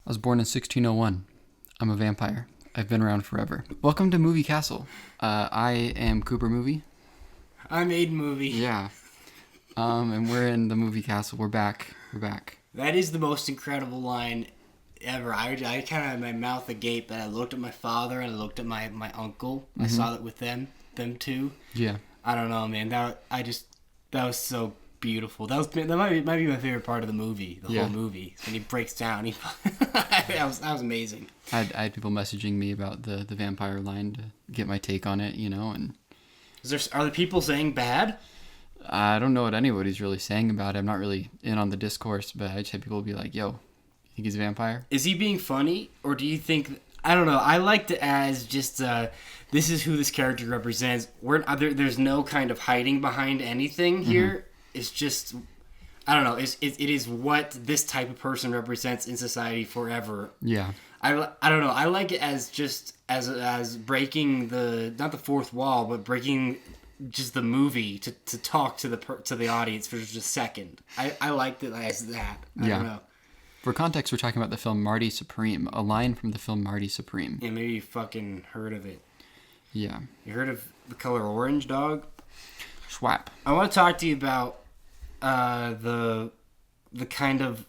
I was born in 1601. I'm a vampire. I've been around forever. Welcome to Movie Castle. I am Cooper Movie. I'm Aiden Movie. Yeah. And we're in the Movie Castle. We're back. That is the most incredible line ever. I kind of had my mouth agape, and I looked at my father and I looked at my uncle. Mm-hmm. I saw that with them too. Yeah. I don't know, man. That was so beautiful. That might be my favorite part of the movie, the whole movie. When he breaks down, that was amazing. I had people messaging me about the vampire line to get my take on it, and are the people saying bad? I don't know what anybody's really saying about it. I'm not really in on the discourse, but I just had people be like, "Yo, you think he's a vampire?" Is he being funny, or do you think? I don't know. I liked it as just this is who this character represents. There's no kind of hiding behind anything here. Mm-hmm. It's just, I don't know. It is what this type of person represents in society forever. Yeah. I don't know. I like it as just as breaking not the fourth wall, but breaking just the movie to talk to the audience for just a second. I liked it as that. I don't know. For context, we're talking about the film Marty Supreme, a line from the film Marty Supreme. Yeah, maybe you fucking heard of it. Yeah. You heard of The Color Orange, dog? Swap. I want to talk to you about the kind of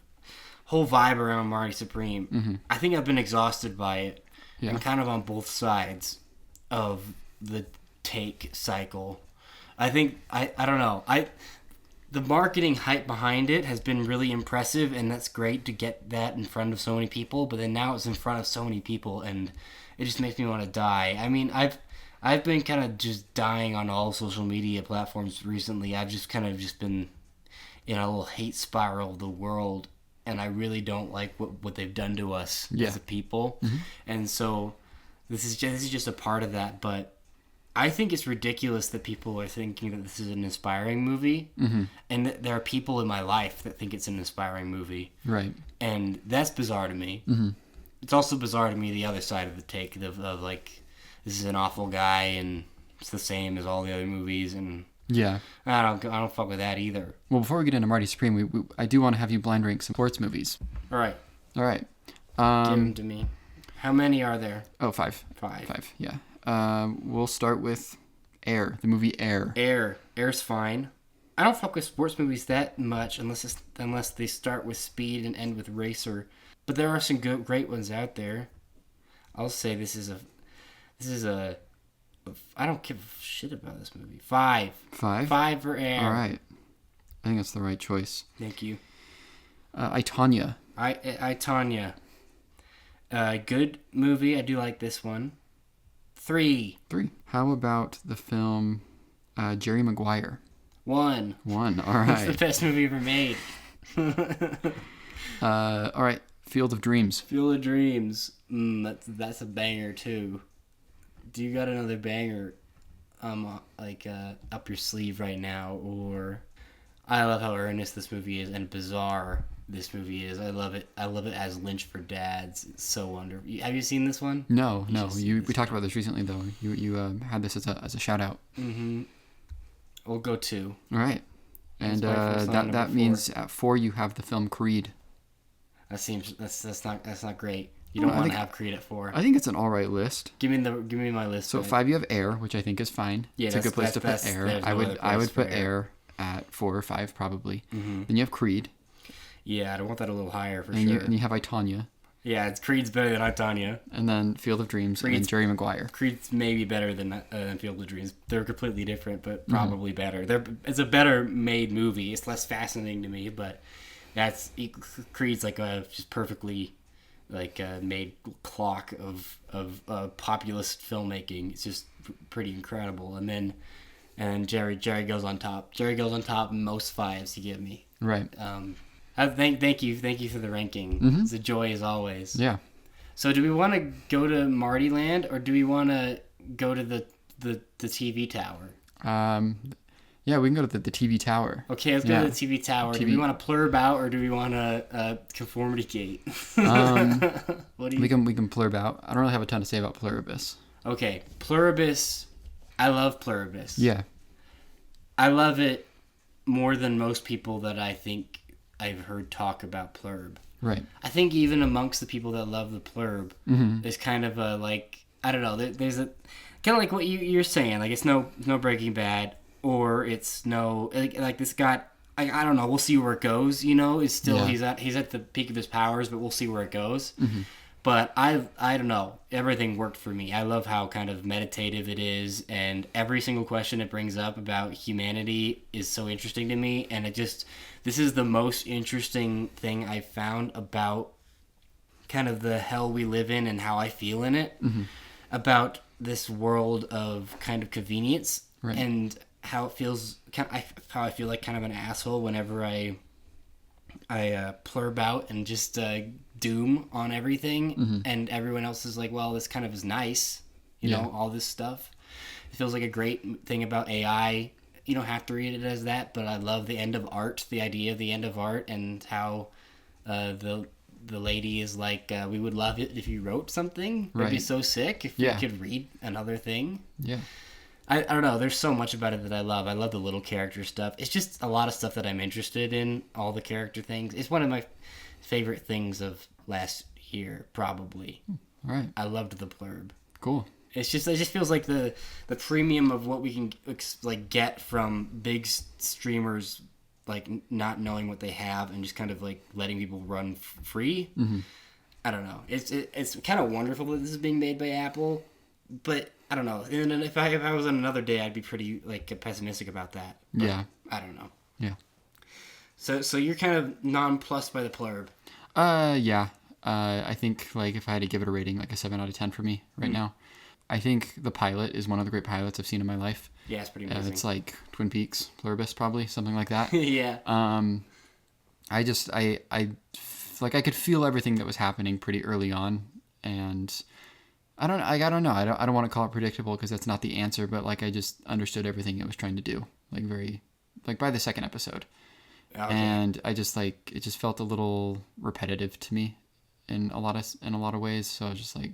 whole vibe around Marty Supreme. Mm-hmm. I think I've been exhausted by it. Yeah. I'm kind of on both sides of the take cycle. I think I don't know. The marketing hype behind it has been really impressive, and that's great to get that in front of so many people. But then now it's in front of so many people, and it just makes me want to die. I mean, I've been kind of just dying on all social media platforms recently. I've just been in a little hate spiral of the world, and I really don't like what they've done to us as a people. Mm-hmm. And so this is just a part of that. But I think it's ridiculous that people are thinking that this is an inspiring movie, mm-hmm. and that there are people in my life that think it's an inspiring movie. Right. And that's bizarre to me. Mm-hmm. It's also bizarre to me the other side of the take of like, this is an awful guy and it's the same as all the other movies, and yeah, I don't fuck with that either. Well, before we get into Marty Supreme, I do want to have you blind rank some sports movies. All right. Give them to me. How many are there? Oh, five. Five. Yeah. We'll start with Air, the movie Air. Air's fine. I don't fuck with sports movies that much unless they start with speed and end with racer. But there are some great ones out there. I'll say this is a. I don't give a shit about this movie. 5. 5? 5 for Air. All right. I think that's the right choice. Thank you. I, Tonya. I, Tonya. Good movie. I do like this one. 3. How about the film Jerry Maguire? 1. All right. It's the best movie ever made. All right. Field of Dreams. That's a banger too. Do you got another banger up your sleeve right now? Or I love how earnest this movie is and bizarre this movie is. I love it as Lynch for Dads. It's so wonderful. Have you seen this one? No. We talked about this recently though. You had this as a shout out. Mm-hmm. We'll go 2. All right. And that means at 4 you have the film Creed. That's not great. You don't want to have Creed at 4. I think it's an all right list. Give me my list. So at 5 you have Air, which I think is fine. Yeah, it's a good place to put Air. I would put Air at 4 or 5 probably. Mm-hmm. Then you have Creed. Yeah, I'd want that a little higher sure. And you have I, Tonya. Yeah, Creed's better than I, Tonya. And then Field of Dreams and Jerry Maguire. Creed's maybe better than Field of Dreams. They're completely different, but probably better. It's a better made movie. It's less fascinating to me, but Creed's like a just perfectly made clock of populist filmmaking. It's just pretty incredible. And then Jerry goes on top. Jerry goes on top in most 5s you give me. Right. Thank you for the ranking. Mm-hmm. It's a joy as always. Yeah. So do we want to go to Marty Land or do we want to go to the TV tower? Yeah, we can go to the TV tower. Okay, let's go to the TV tower. Do we want to plurb out or do we want to conformity gate? What do you? We can plurb out. I don't really have a ton to say about Pluribus. Okay, Pluribus. I love Pluribus. Yeah. I love it more than most people that I think I've heard talk about Plurb. Right. I think even amongst the people that love the Plurb, there's kind of a like, I don't know. There's a kind of like what you're saying. Like it's no Breaking Bad, or it's no like this got. I don't know. We'll see where it goes. You know, it's still he's at the peak of his powers, but we'll see where it goes. But I don't know. Everything worked for me. I love how kind of meditative it is, and every single question it brings up about humanity is so interesting to me. And this is the most interesting thing I found about kind of the hell we live in and how I feel in it, about this world of kind of convenience and how it feels. How I feel like kind of an asshole whenever I plurb out and just doom on everything, and everyone else is like, well, this kind of is nice, you know, all this stuff. It feels like a great thing about AI. You don't have to read it as that, but I love the end of art, the idea of the end of art, and how the lady is like, we would love it if you wrote something. We'd be so sick if we could read another thing. Yeah. I don't know. There's so much about it that I love. I love the little character stuff. It's just a lot of stuff that I'm interested in, all the character things. It's one of my favorite things of last year, probably. All right. I loved the Plurb. Cool. It just feels like the premium of what we can like get from big streamers, like not knowing what they have and just kind of like letting people run free. I don't know. It's kind of wonderful that this is being made by Apple, but I don't know. And if I was on another day, I'd be pretty like pessimistic about that. But yeah. I don't know. Yeah. So you're kind of nonplussed by the Plurb. Yeah. I think like if I had to give it a rating, like a 7 out of 10 for me right now. I think the pilot is one of the great pilots I've seen in my life. Yeah, it's pretty amazing. It's like Twin Peaks, Pluribus, probably something like that. Yeah. I I could feel everything that was happening pretty early on, and I don't know. I don't want to call it predictable because that's not the answer, but like I just understood everything it was trying to do, like by the second episode. Okay. And I just like it just felt a little repetitive to me in a lot of ways. So I was just like,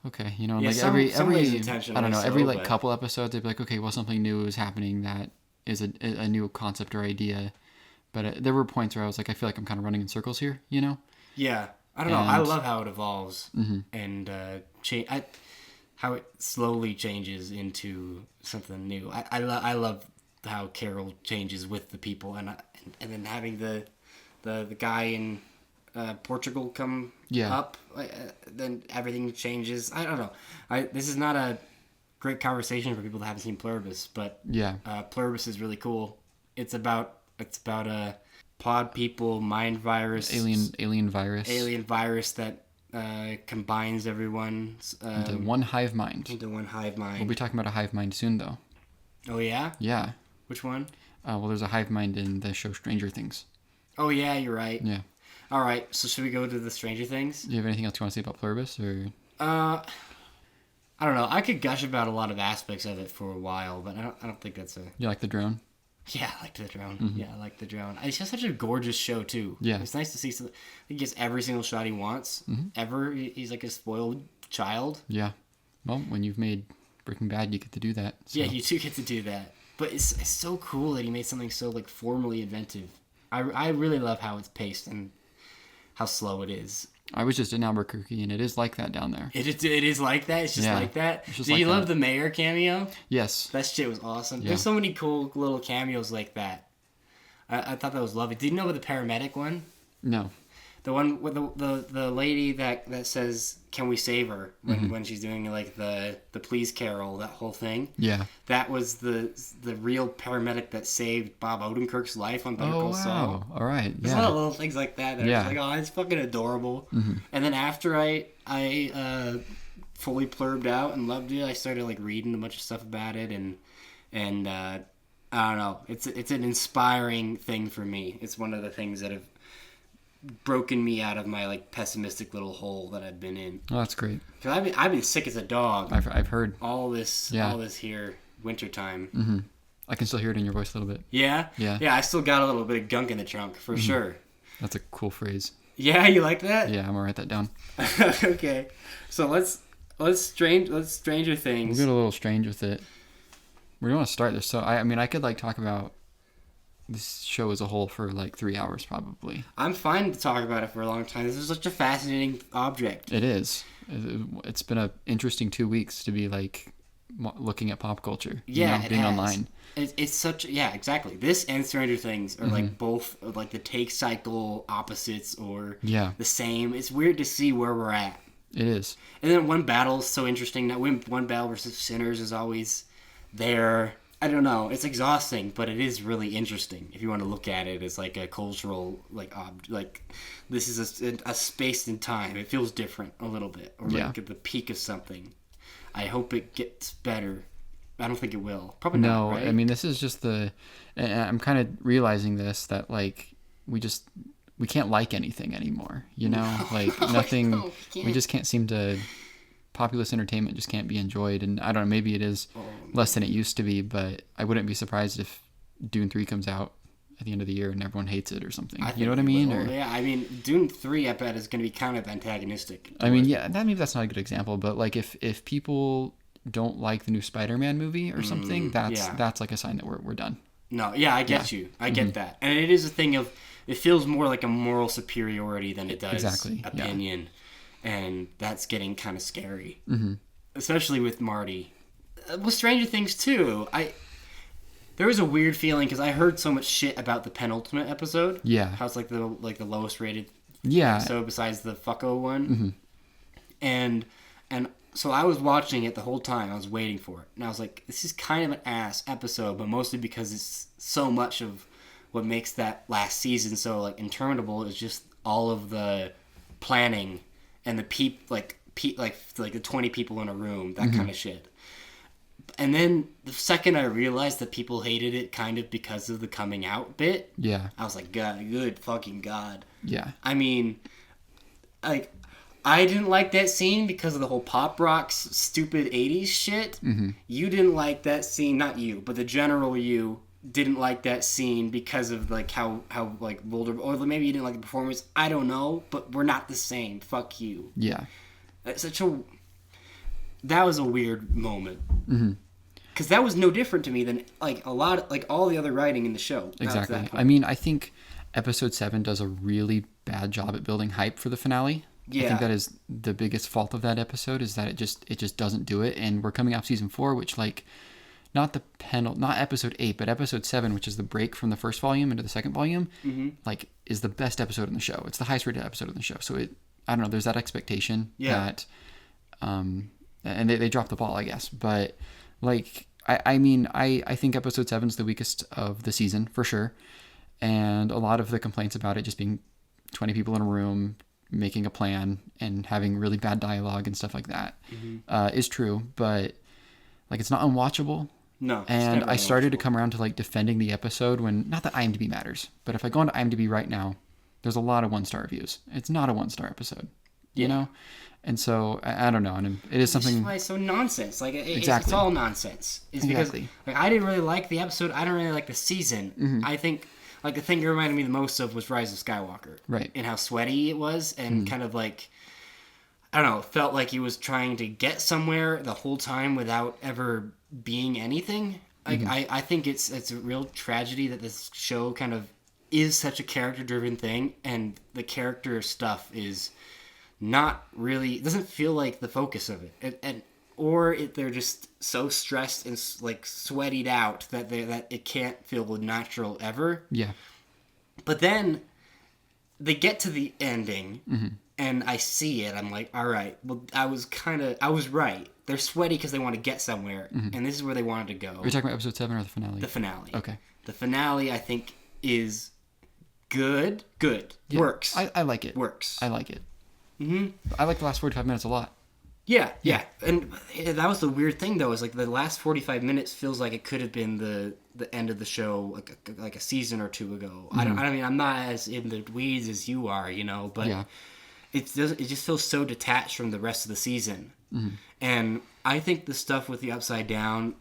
okay, you know, like every I don't know, every like couple episodes they'd be like, okay, well something new is happening that is a new concept or idea. But there were points where I was like, I feel like I'm kind of running in circles here, you know? Yeah. I don't know. I love how it evolves and how it slowly changes into something new. I love how Carol changes with the people, and then having the guy in Portugal come up, then everything changes. I don't know. This is not a great conversation for people that haven't seen Pluribus, but Pluribus is really cool. It's about pod people, mind virus, alien virus that combines everyone into one hive mind. We'll be talking about a hive mind soon, though. Oh yeah? Yeah. Which one? Well, there's a hive mind in the show Stranger Things. Oh yeah, you're right. Yeah. All right, so should we go to the Stranger Things? Do you have anything else you want to say about Pluribus, or? I don't know. I could gush about a lot of aspects of it for a while, but I don't think that's a. You like the drone? Yeah, I liked the drone. Mm-hmm. Yeah, I like the drone. It's just such a gorgeous show too. Yeah, it's nice to see. He gets every single shot he wants. Mm-hmm. Ever, he's like a spoiled child. Yeah. Well, when you've made Breaking Bad, you get to do that. So. Yeah, you do get to do that. But it's so cool that he made something so like formally inventive. I really love how it's paced and how slow it is. I was just in Albuquerque, and it is like that down there. It is like that? It's just like that? Do you love the mayor cameo? Yes. That shit was awesome. Yeah. There's so many cool little cameos like that. I thought that was lovely. Did you know about the paramedic one? No. The one with the lady that says, "Can we save her?" when she's doing like the Please Carol, that whole thing. Yeah. That was the real paramedic that saved Bob Odenkirk's life on Better Call Saul. All right. Yeah. There's a lot of little things like that. That I was like, oh, it's fucking adorable. Mm-hmm. And then after I fully plurbed out and loved it, I started like reading a bunch of stuff about it, and I don't know. It's an inspiring thing for me. It's one of the things that have broken me out of my like pessimistic little hole that I've been in. Oh, that's great. Cause I've been sick as a dog. I've heard all this here wintertime. Mm-hmm. I can still hear it in your voice a little bit. Yeah. Yeah. Yeah. I still got a little bit of gunk in the trunk for sure. That's a cool phrase. Yeah, you like that? Yeah, I'm gonna write that down. Okay, so let's Stranger Things. We'll get a little strange with it. Where do you want to start this? So I mean, I could like talk about this show as a whole for like 3 hours probably. I'm fine to talk about it for a long time. This is such a fascinating object. It is. It's been an interesting 2 weeks to be like looking at pop culture. Yeah, being online. It's such, yeah, exactly. This and Stranger Things are like both like the take cycle opposites or the same. It's weird to see where we're at. It is. And then One Battle is so interesting. That One Battle versus Sinners is always there. I don't know. It's exhausting, but it is really interesting if you want to look at it as like a cultural like this is a space and time. It feels different a little bit, or like at the peak of something. I hope it gets better. I don't think it will. Probably not. Right? I mean, this is just and I'm kind of realizing this, that like we can't like anything anymore. Like nothing. We just can't seem to. Populist entertainment just can't be enjoyed, and I don't know, maybe it is less than it used to be, but I wouldn't be surprised if Dune 3 comes out at the end of the year and everyone hates it or something. You know what I mean? Yeah, I mean, Dune 3 I bet is going to be kind of antagonistic. I mean, yeah, maybe that's not a good example, but like if people don't like the new Spider-Man movie or something, that's like a sign that we're done. No, yeah, I get you. I get that. And it is a thing of, it feels more like a moral superiority than it does opinion. Yeah. And that's getting kind of scary, especially with Marty. With Stranger Things too, there was a weird feeling because I heard so much shit about the penultimate episode. Yeah, how it's like the lowest rated episode besides the fucko one, and so I was watching it the whole time. I was waiting for it, and I was like, this is kind of an ass episode, but mostly because it's so much of what makes that last season so like interminable is just all of the planning. And the like the 20 people in a room, that kind of shit. And then the second I realized that people hated it kind of because of the coming out bit, I was like, God, good fucking God. Yeah. I mean, like, I didn't like that scene because of the whole pop rock's stupid 80s shit. You didn't like that scene, not you, but the general you didn't like that scene because of like how like vulnerable, or maybe you didn't like the performance. I don't know, but we're not the same. Fuck you. Yeah, that was a weird moment because that was no different to me than like a lot like all the other writing in the show. Exactly. I mean, I think episode 7 does a really bad job at building hype for the finale. I think that is the biggest fault of that episode, is that it just doesn't do it. And we're coming off season 4, which like. Not episode 8, but episode 7, which is the break from the first volume into the second volume, like is the best episode in the show. It's the highest rated episode in the show. So I don't know. There's that expectation that, and they dropped the ball, I guess. But like, I mean, I think episode 7 is the weakest of the season for sure, and a lot of the complaints about it just being 20 people in a room making a plan and having really bad dialogue and stuff like that is true. But like, it's not unwatchable. No. And I started to come around to like defending the episode when, not that IMDb matters, but if I go onto IMDb right now, there's a lot of 1-star reviews. It's not a 1-star episode, you know? And so I don't know. And it is something. That's why it's so nonsense. Like it's all nonsense. It's because like, I didn't really like the episode. I don't really like the season. I think like the thing it reminded me the most of was Rise of Skywalker. Right. And how sweaty it was and kind of like, I don't know, felt like he was trying to get somewhere the whole time without ever being anything. Like I think it's a real tragedy that this show kind of is such a character-driven thing, and the character stuff is not really, it doesn't feel like the focus of it. They're just so stressed and like sweatied out that it can't feel natural ever. Yeah. But then they get to the ending. And I see it. I'm like, all right. Well, I was right. They're sweaty because they want to get somewhere, and this is where they wanted to go. Are you talking about episode 7 or the finale? The finale. Okay. The finale, I think, is good. Good. Yeah. Works. I like it. Works. I like it. I like the last 45 minutes a lot. Yeah. And that was the weird thing, though, is like the last 45 minutes feels like it could have been the end of the show, like a season or two ago. I mean, I'm not as in the weeds as you are, you know, but. Yeah. It just feels so detached from the rest of the season. And I think the stuff with the Upside Down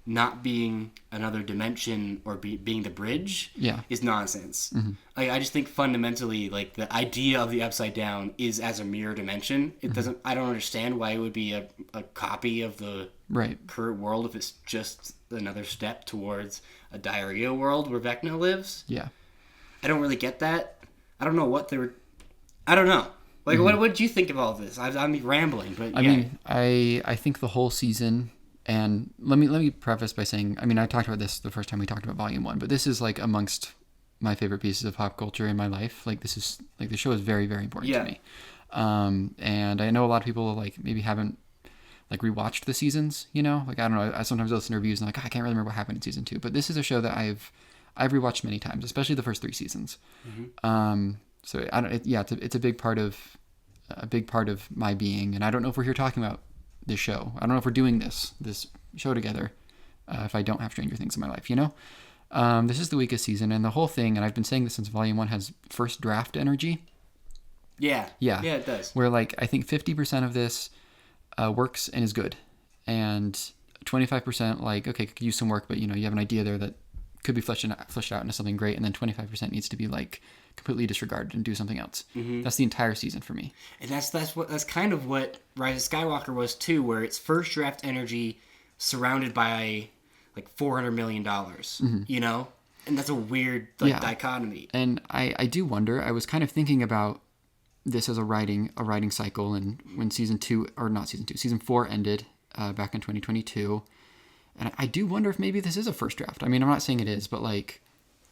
not being another dimension or being the bridge is nonsense. Like, I just think fundamentally, like, the idea of the Upside Down is as a mirror dimension. It doesn't. I don't understand why it would be a copy of the current world if it's just another step towards a diarrhea world where Vecna lives. Yeah. I don't really get that. I don't know what they were. I don't know. Like, what did you think of all of this? I'm rambling, but I mean, I think the whole season. And let me preface by saying, I mean, I talked about this the first time we talked about Volume 1, but this is like amongst my favorite pieces of pop culture in my life. Like, this is like, the show is very, very important to me. And I know a lot of people like maybe haven't like rewatched the seasons, you know, like, I don't know. I sometimes listen to reviews and like, I can't really remember what happened in season 2, but this is a show that I've rewatched many times, especially the first 3 seasons. So it's a big part of my being. And I don't know if we're here talking about this show. I don't know if we're doing this show together if I don't have Stranger Things in my life, you know? This is the weakest season, and the whole thing, and I've been saying this since Volume 1, has first draft energy. Yeah, it does. Where, like, I think 50% of this works and is good, and 25%, like, okay, could use some work, but, you know, you have an idea there that could be fleshed out into something great, and then 25% needs to be, like, completely disregarded and do something else. That's the entire season for me. And that's kind of what Rise of Skywalker was too, where it's first draft energy surrounded by like $400 million, you know? And that's a weird dichotomy. And I do wonder, I was kind of thinking about this as a writing cycle, and when season 4 ended back in 2022. And I do wonder if maybe this is a first draft. I mean, I'm not saying it is, but like,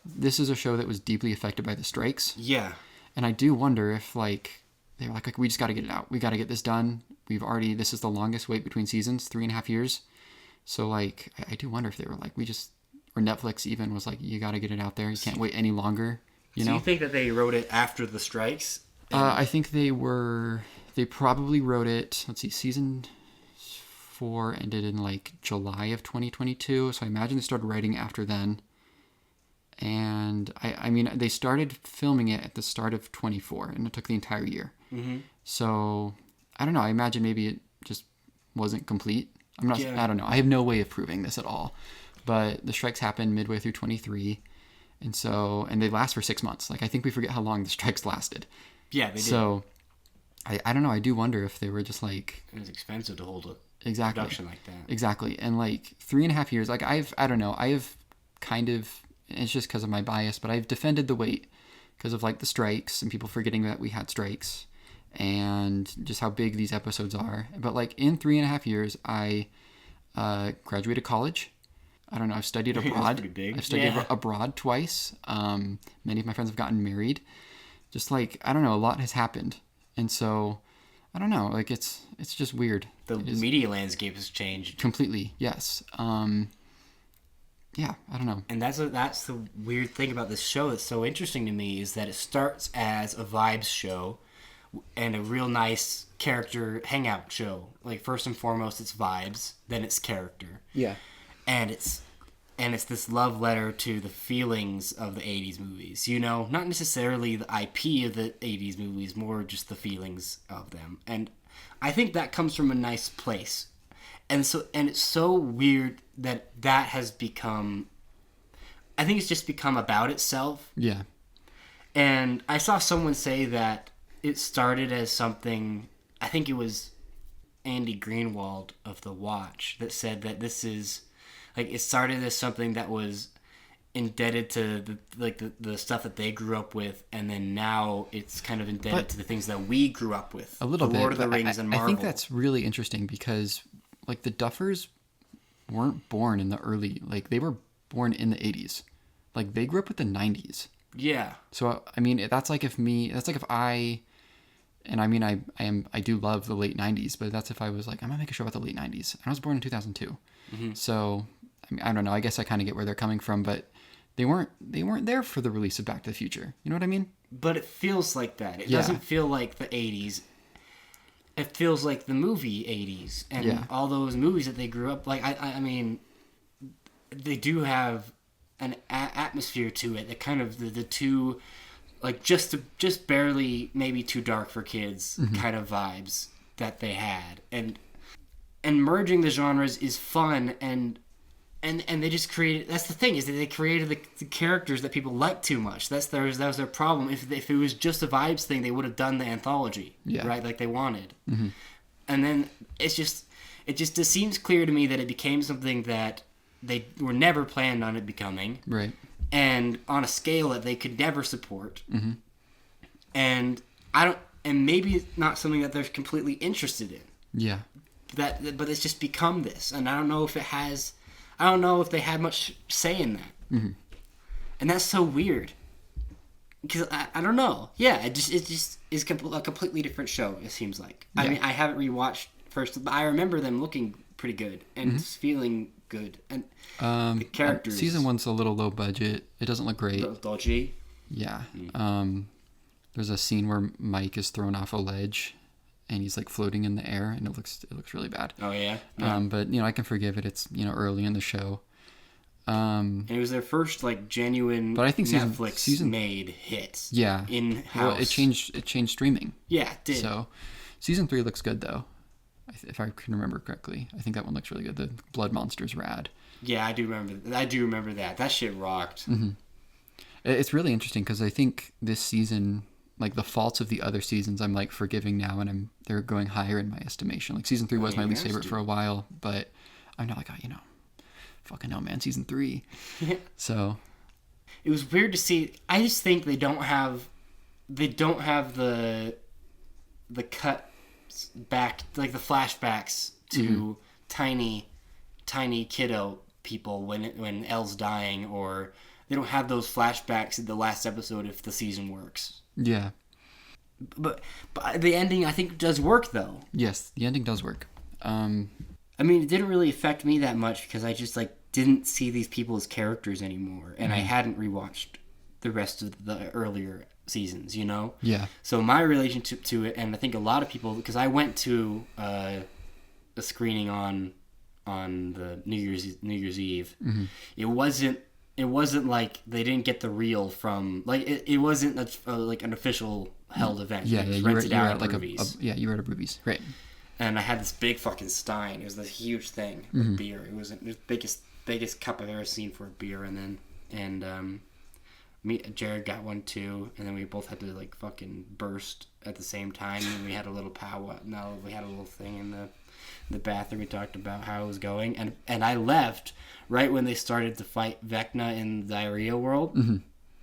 this is a show that was deeply affected by the strikes. Yeah. And I do wonder if, like, they were like, we just got to get it out. We got to get this done. This is the longest wait between seasons, 3.5 years. So, like, I do wonder if they were like, or Netflix even was like, you got to get it out there. You can't wait any longer. You know? You think that they wrote it after the strikes? I think they probably wrote it, let's see, season 4 ended in, like, July of 2022. So I imagine they started writing after then. And I mean, they started filming it at the start of 24, and it took the entire year. So I don't know. I imagine maybe it just wasn't complete. I don't know. I have no way of proving this at all. But the strikes happened midway through 23, and they last for 6 months. Like, I think we forget how long the strikes lasted. Yeah, they did. So I don't know. I do wonder if they were just like, it was expensive to hold a production like that. Exactly. And like 3.5 years. Like, I don't know. I have kind of. It's just because of my bias, but I've defended the wait because of like the strikes and people forgetting that we had strikes and just how big these episodes are. But like in 3.5 years, I graduated college. I don't know. I've studied abroad. That's pretty big. I've studied abroad twice. Many of my friends have gotten married. Just like, I don't know, a lot has happened. And so, I don't know. Like, it's just weird. The media landscape has changed completely. Yes. Yeah, I don't know. And that's the weird thing about this show that's so interesting to me, is that it starts as a vibes show and a real nice character hangout show. Like, first and foremost, it's vibes, then it's character. Yeah. And it's this love letter to the feelings of the 80s movies, you know? Not necessarily the IP of the 80s movies, more just the feelings of them. And I think that comes from a nice place. And it's so weird that has become, I think it's just become about itself. Yeah. And I saw someone say that it started as something, I think it was Andy Greenwald of The Watch, that said that this is, like, it started as something that was indebted to the stuff that they grew up with, and then now it's kind of indebted to the things that we grew up with. A little bit. Lord of the Rings and Marvel. I think that's really interesting because, like, the Duffers weren't born in the early, like, they were born in the 80s. Like, they grew up with the 90s. Yeah. So, I mean, that's like if I, and I mean, I do love the late 90s, but that's if I was like, I'm going to make a show about the late 90s. And I was born in 2002. So, I mean, I don't know. I guess I kind of get where they're coming from, but they weren't there for the release of Back to the Future. You know what I mean? But it feels like that. It doesn't feel like the 80s. It feels like the movie 80s and all those movies that they grew up. Like, I mean, they do have an atmosphere to it that kind of the two, like, just barely maybe too dark for kids kind of vibes that they had. And merging the genres is fun, and and they just created. That's the thing, is that they created the characters that people like too much. That was their problem. If it was just a vibes thing, they would have done the anthology, right, like they wanted. Mm-hmm. And then it just seems clear to me that it became something that they were never planned on it becoming, right, and on a scale that they could never support. Mm-hmm. And maybe it's not something that they're completely interested in. Yeah. But it's just become this, and I don't know if they had much say in that. Mm-hmm. And that's so weird. Because I don't know. Yeah, it just is a completely different show, it seems like. Yeah. I mean, I haven't rewatched first, but I remember them looking pretty good and feeling good. And the characters. Season 1's a little low budget. It doesn't look great. Dodgy. Yeah. There's a scene where Mike is thrown off a ledge and he's like floating in the air, and it looks really bad. Oh yeah. But I can forgive it. It's early in the show. And it was their first like genuine, but I think Netflix made hit. Yeah. In house. Well, it changed streaming. Yeah, it did. So, season 3 looks good though, if I can remember correctly. I think that one looks really good. The blood monster's rad. Yeah, I do remember that. That shit rocked. Mm-hmm. It's really interesting because I think this season, like the faults of the other seasons, I'm like forgiving now, and they're going higher in my estimation. Like season 3 was my least favorite for a while, but I'm not like, fucking hell, man, season 3. So it was weird to see. I just think they don't have the cut back, like the flashbacks to tiny kiddo people when Elle's dying, or they don't have those flashbacks in the last episode if the season works. Yeah. But the ending, I think, does work, though. Yes, the ending does work. I mean, it didn't really affect me that much because I just, didn't see these people as characters anymore. And I hadn't rewatched the rest of the earlier seasons, Yeah. So my relationship to it, and I think a lot of people, because I went to a screening on the New Year's Eve. Mm-hmm. It wasn't like they didn't get the reel from, it wasn't an official held event. Yeah, it was rented out at like Broovies. you were at a Broovies, right? And I had this big fucking stein. It was this huge thing of beer. It was the biggest cup I've ever seen for a beer. And Jared got one too, and then we both had to fucking burst at the same time. And we had a little powwow. No, we had a little thing in the bathroom. We talked about how it was going, and I left right when they started to fight Vecna in the diarrhea world,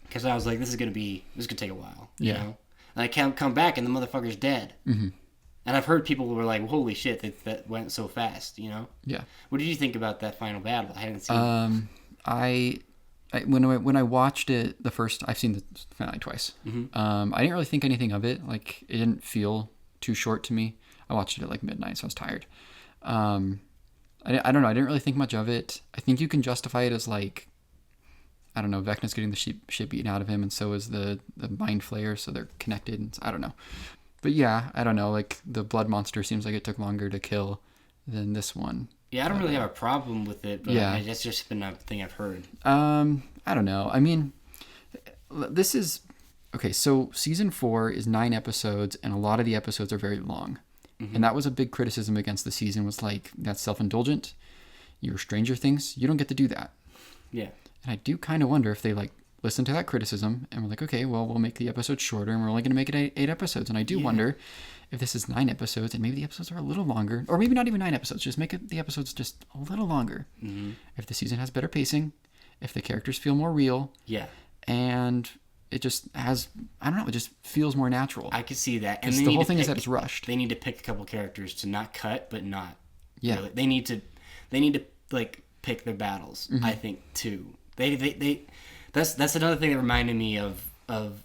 because I was like, this is gonna take a while, you know. And I can't come back, and the motherfucker's dead. Mm-hmm. And I've heard people were like, holy shit, that went so fast, Yeah. What did you think about that final battle? I hadn't seen it. When I watched it I've seen the finale twice. Mm-hmm. I didn't really think anything of it. It didn't feel too short to me. I watched it at midnight, so I was tired. I don't know. I didn't really think much of it. I think you can justify it as I don't know, Vecna's getting the shit beaten out of him, and so is the Mind Flayer, so they're connected. And I don't know. But yeah, I don't know. The blood monster seems like it took longer to kill than this one. Yeah, I don't really have a problem with it, but that's just been a thing I've heard. I don't know. I mean, this is... Okay, so season 4 is 9 episodes, and a lot of the episodes are very long. Mm-hmm. And that was a big criticism against the season, was that's self-indulgent. You're Stranger Things. You don't get to do that. Yeah. And I do kind of wonder if they listened to that criticism and were like, okay, well, we'll make the episodes shorter, and we're only going to make it 8 episodes. And I do wonder if this is 9 episodes, and maybe the episodes are a little longer, or maybe not even 9 episodes. Just make the episodes just a little longer. Mm-hmm. If the season has better pacing, if the characters feel more real. Yeah. And it just has, I don't know, it just feels more natural. I can see that. And the whole thing is that it's rushed. They need to pick a couple characters to not cut, but not. Yeah. Really. They need to pick their battles, I think, too. That's another thing that reminded me of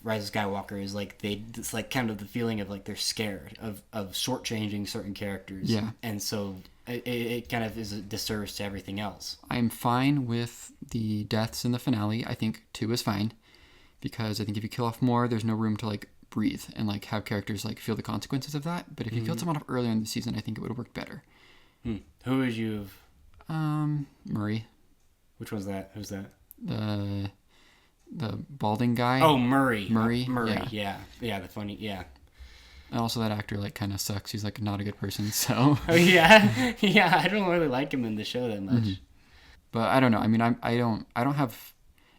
Rise of Skywalker, is it's kind of the feeling of they're scared of shortchanging certain characters. Yeah. And so it kind of is a disservice to everything else. I'm fine with the deaths in the finale. I think 2 is fine, because I think if you kill off more, there's no room to breathe and have characters feel the consequences of that. But if you killed someone off earlier in the season, I think it would have worked better. Who would you have? Murray. Which one's that? Who's that? The balding guy. Oh, Murray. Murray, yeah. The funny, yeah. And also that actor kind of sucks. He's not a good person, so. Oh yeah, yeah. I don't really like him in the show that much. Mm-hmm. But I don't know. I mean, I don't have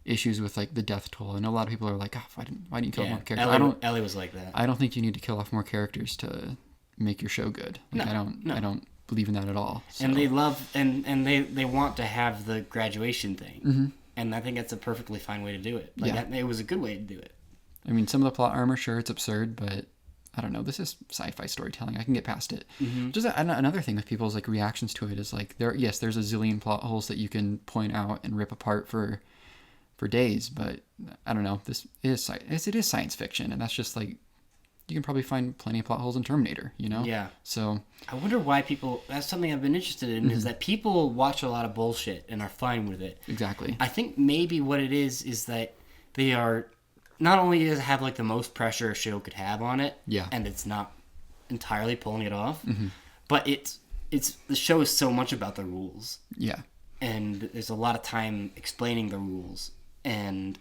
issues with like the death toll. I know a lot of people are like, oh, why didn't you kill more characters? Ellie was like that. I don't think you need to kill off more characters to make your show good. Like, I don't believe in that at all. So. And they love and they want to have the graduation thing. Mm-hmm. And I think that's a perfectly fine way to do it. Like it was a good way to do it. I mean, some of the plot armor, sure, it's absurd, but I don't know. This is sci-fi storytelling. I can get past it. Mm-hmm. Just another thing with people's like reactions to it is like there's a zillion plot holes that you can point out and rip apart for days, but I don't know. It is science fiction, and that's just like you can probably find plenty of plot holes in Terminator, you know? Yeah. So I wonder why people. That's something I've been interested in is that people watch a lot of bullshit and are fine with it. Exactly. I think maybe what it is that they are not only does it have like the most pressure a show could have on it, and it's not entirely pulling it off, but it's the show is so much about the rules. Yeah. And there's a lot of time explaining the rules. And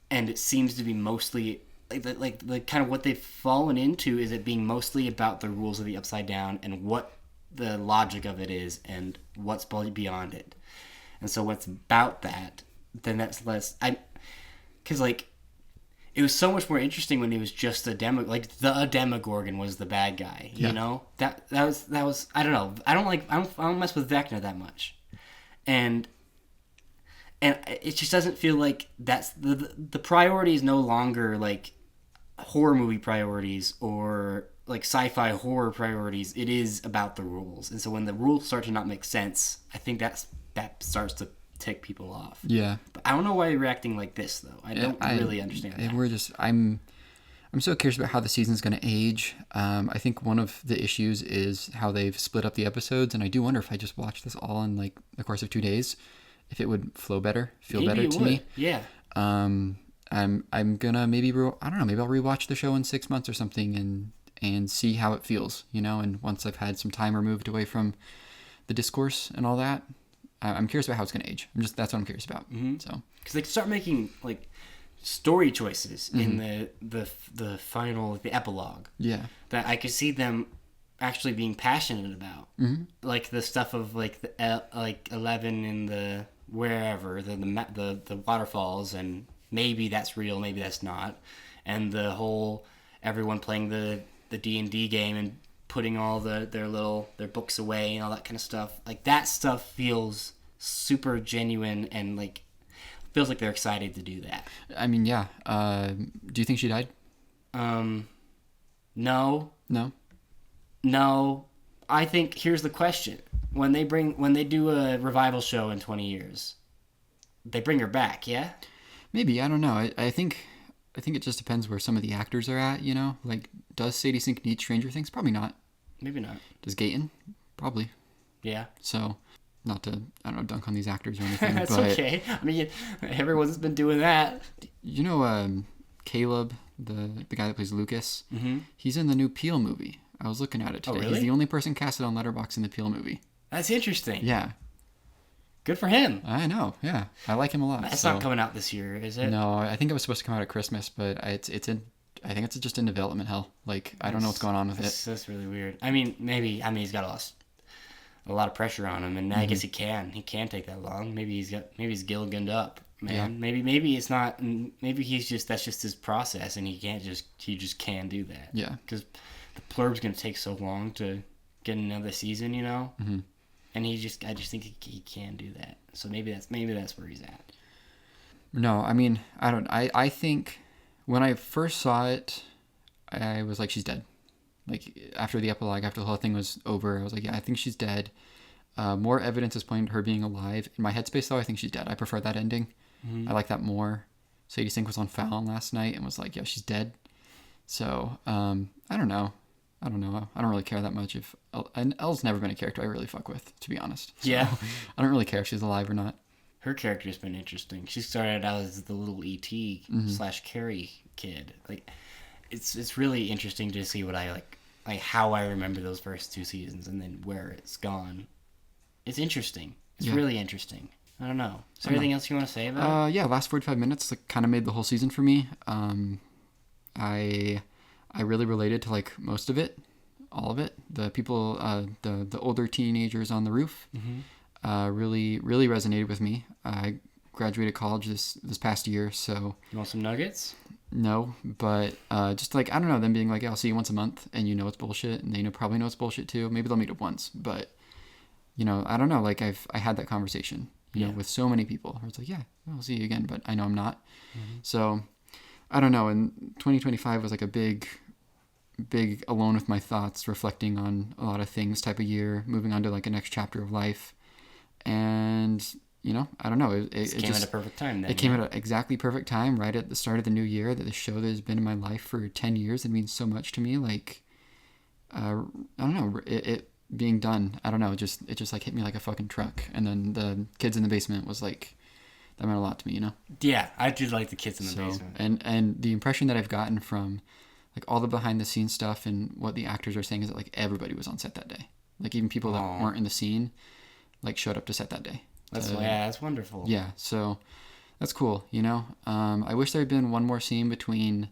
it seems to be mostly like the kind of what they've fallen into is it being mostly about the rules of the Upside Down and what the logic of it is and what's beyond it. And so what's about that, then that's less. Because like it was so much more interesting when it was just a Demogorgon was the bad guy. You know that was I don't know. I don't mess with Vecna that much, and it just doesn't feel like that's the priority is no longer like horror movie priorities or like sci-fi horror priorities. It is about the rules. And so when the rules start to not make sense, I think that starts to tick people off. Yeah. But I don't know why you're reacting like this though. I don't really understand that. I'm so curious about how the season's going to age. I think one of the issues is how they've split up the episodes, and I do wonder if I just watched this all in like the course of 2 days, if it would feel better to me. Yeah. I'm gonna maybe I don't know, maybe I'll rewatch the show in 6 months or something and see how it feels, you know. And once I've had some time removed away from the discourse and all that, I'm curious about how it's gonna age. That's what I'm curious about. Mm-hmm. So because they start making like story choices in the final the epilogue. Yeah. That I could see them actually being passionate about, like the stuff of like the like 11 in the wherever the waterfalls, and maybe that's real, maybe that's not, and the whole everyone playing the D&D game and putting all their books away and all that kind of stuff. Like that stuff feels super genuine and like feels like they're excited to do that. I mean, yeah. Do you think she died? No. I think here's the question: when they do a revival show in 20 years, they bring her back, yeah? Maybe, I don't know. I think it just depends where some of the actors are at, you know? Like, does Sadie Sink need Stranger Things? Probably not. Maybe not. Does Gayton? Probably. Yeah. So, not to, I don't know, dunk on these actors or anything. That's okay. I mean, everyone's been doing that. You know Caleb, the guy that plays Lucas? Mm-hmm. He's in the new Peel movie. I was looking at it today. Oh, really? He's the only person casted on Letterboxd in the Peel movie. That's interesting. Yeah. Good for him. I know, yeah. I like him a lot. That's not coming out this year, is it? No, I think it was supposed to come out at Christmas, but I think it's just in development hell. Like, I don't know what's going on with it. That's really weird. I mean, he's got a lot of pressure on him, and I guess he can take that long. Maybe he's Gilligan'd up, man. Yeah. Maybe it's not. Maybe that's just his process, and he just can't do that. Yeah. Because the Plurb's gonna take so long to get another season, you know. Mm-hmm. And I just think he can do that. So maybe that's where he's at. No, I mean, I think when I first saw it, I was like, she's dead. Like, after the epilogue, after the whole thing was over, I was like, yeah, I think she's dead. More evidence is pointing to her being alive. In my headspace, though, I think she's dead. I prefer that ending. Mm-hmm. I like that more. Sadie Sink was on Fallon last night and was like, yeah, she's dead. So, I don't know. I don't really care that much if... And Elle's never been a character I really fuck with, to be honest. So, yeah. I don't really care if she's alive or not. Her character's been interesting. She started out as the little E.T. / Carrie kid. Like, it's really interesting to see what I like how I remember those first 2 seasons and then where it's gone. It's interesting. It's really interesting. I don't know. Is there anything else you want to say about it? Yeah, last 45 minutes kind of made the whole season for me. I really related to like most of it, all of it. The people, the older teenagers on the roof. Mm-hmm. really really resonated with me. I graduated college this past year, so You want some nuggets? no, but just like, I don't know, them being like, yeah, I'll see you once a month, and you know it's bullshit, and they probably know it's bullshit too. Maybe they'll meet up once, but I don't know. Like I had that conversation, you know, with so many people. Where it's like, yeah, I'll see you again, but I know I'm not. Mm-hmm. So I don't know. And 2025 was like a big alone with my thoughts, reflecting on a lot of things type of year, moving on to like a next chapter of life, and I don't know. It came at a perfect time then. It came at an exactly perfect time, right at the start of the new year, that the show that has been in my life for 10 years, it means so much to me. Like, I don't know, it being done, I don't know, it just like hit me like a fucking truck. And then the kids in the basement was like, that meant a lot to me, Yeah, I did like the kids in the basement. And the impression that I've gotten from like all the behind the scenes stuff and what the actors are saying is that like everybody was on set that day. Like even people that weren't in the scene, like showed up to set that day. That's wonderful. Yeah, so that's cool, I wish there had been one more scene between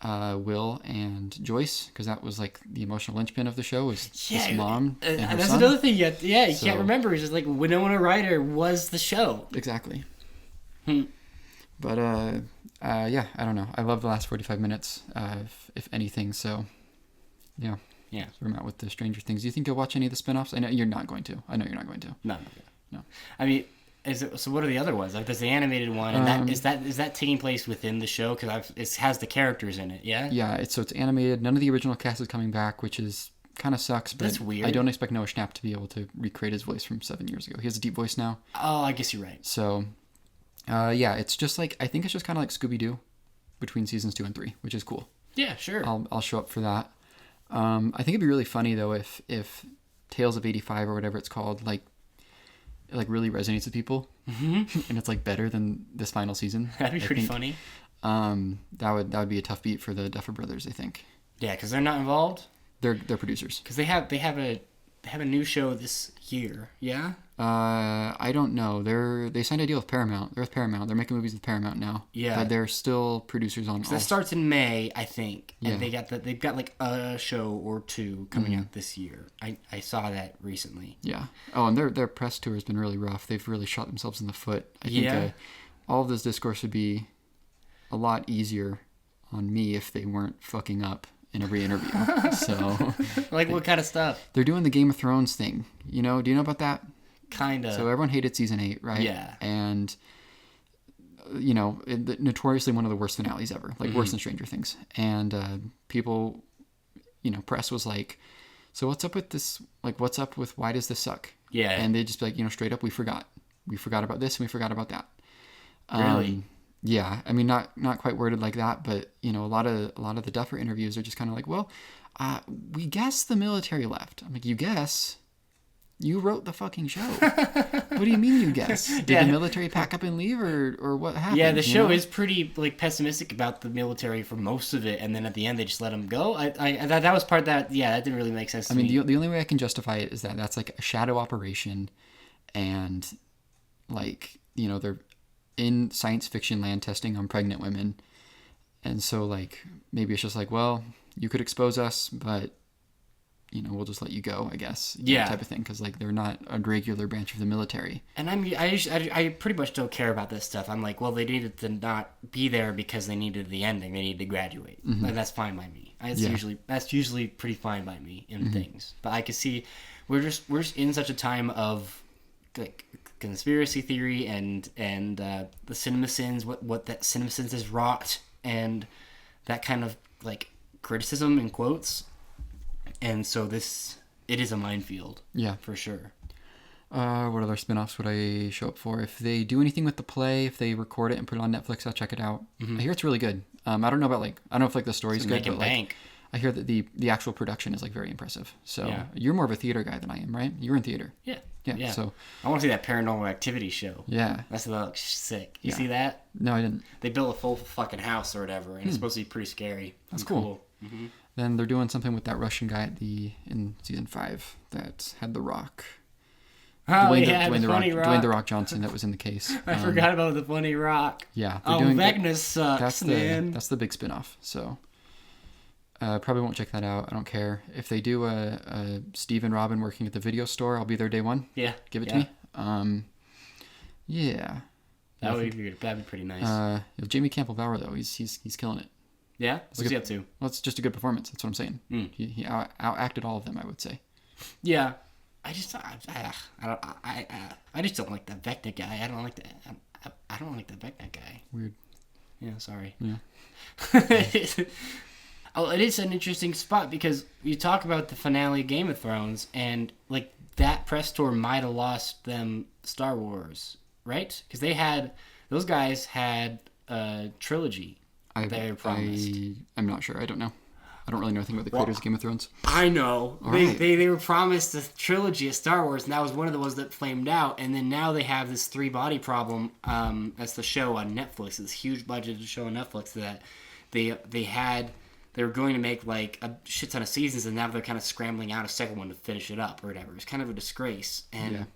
Will and Joyce, because that was like the emotional linchpin of the show, was his mom and her that's son. Another thing. You can't remember. It's just like Winona Ryder was the show. Exactly. But yeah, I don't know. I love the last 45 minutes, if anything. So yeah. So we're out with the Stranger Things. Do you think you'll watch any of the spinoffs? I know you're not going to. No. I mean, so what are the other ones? Like there's the animated one, and is that taking place within the show? Because it has the characters in it. Yeah. Yeah. It's animated. None of the original cast is coming back, which is kind of sucks. But that's weird. I don't expect Noah Schnapp to be able to recreate his voice from 7 years ago. He has a deep voice now. Oh, I guess you're right. So, yeah, it's just like, I think it's just kind of like Scooby-Doo between seasons 2 and 3, which is cool. Yeah, sure. I'll show up for that. I think it'd be really funny though if Tales of 85 or whatever it's called, like really resonates with people, and it's like better than this final season. That'd be pretty funny. That would be a tough beat for the Duffer Brothers, I think. Yeah, because they're not involved. They're producers. Because they have a new show this year. Yeah. I don't know. They signed a deal with Paramount. They're with Paramount. They're making movies with Paramount now. Yeah. But they're still producers on. That starts in May, I think. And they've got like a show or two coming out this year. I saw that recently. Yeah. Oh, and their press tour has been really rough. They've really shot themselves in the foot. I think all of this discourse would be a lot easier on me if they weren't fucking up in every interview. So like what kind of stuff? They're doing the Game of Thrones thing. Do you know about that? Kinda. So everyone hated season 8, right? Yeah. And notoriously one of the worst finales ever, like worse than Stranger Things. And people, press was like, so what's up with this? Like, what's up with why does this suck? Yeah. And they just be like, straight up, we forgot about this and we forgot about that. Really? Yeah, I mean, not quite worded like that, but a lot of the Duffer interviews are just kind of like, well, we guess the military left. I'm like, you guess? You wrote the fucking show. What do you mean you guess? Did the military pack up and leave, or what happened? Yeah, the show is pretty like pessimistic about the military for most of it, and then at the end they just let them go. That was part that that didn't really make sense to me. I mean, the only way I can justify it is that that's like a shadow operation, and like they're in science fiction land testing on pregnant women, and so like maybe it's just like, well, you could expose us, but we'll just let you go, I guess. Type of thing, because like they're not a regular branch of the military. And I pretty much don't care about this stuff. I'm like, well, they needed to not be there because they needed the ending. They needed to graduate. And that's fine by me. That's usually pretty fine by me in things. But I can see we're just in such a time of like conspiracy theory and the CinemaSins, what that CinemaSins has wrought, and that kind of like criticism in quotes. And so it is a minefield. Yeah. For sure. What other spinoffs would I show up for? If they do anything with the play, if they record it and put it on Netflix, I'll check it out. I hear it's really good. I don't know about I don't know if like the story's good, but like I hear that the actual production is like very impressive. So you're more of a theater guy than I am, right? You were in theater. Yeah. So I want to see that Paranormal Activity show. Yeah. That looks sick. You see that? No, I didn't. They built a full fucking house or whatever, and it's supposed to be pretty scary. That's cool. Then they're doing something with that Russian guy in season 5 that had The Rock. Dwayne The Rock Johnson that was in the case. I forgot about the funny Rock. Yeah. Magnus sucks, man. That's the big spinoff. So probably won't check that out. I don't care. If they do a Steve and Robin working at the video store, I'll be there day one. Yeah. Give it to me. Yeah. That'd be pretty nice. Jamie Campbell Bower though, he's killing it. Yeah, what's he up to? Well, it's just a good performance. That's what I'm saying. He outacted all of them, I would say. Yeah, I just don't like that Vecna guy. I don't like that Vecna guy. Weird. Yeah, sorry. Yeah. Oh, it is an interesting spot because you talk about the finale of Game of Thrones, and like that press tour might have lost them Star Wars, right? Because those guys had a trilogy. They were promised. I'm not sure. I don't know. I don't really know anything about the creators of Game of Thrones. I know. They were promised a trilogy of Star Wars, and that was one of the ones that flamed out. And then now they have this three-body problem. That's the show on Netflix. This huge budgeted show on Netflix that they were going to make like a shit ton of seasons, and now they're kind of scrambling out a second one to finish it up or whatever. It's kind of a disgrace, and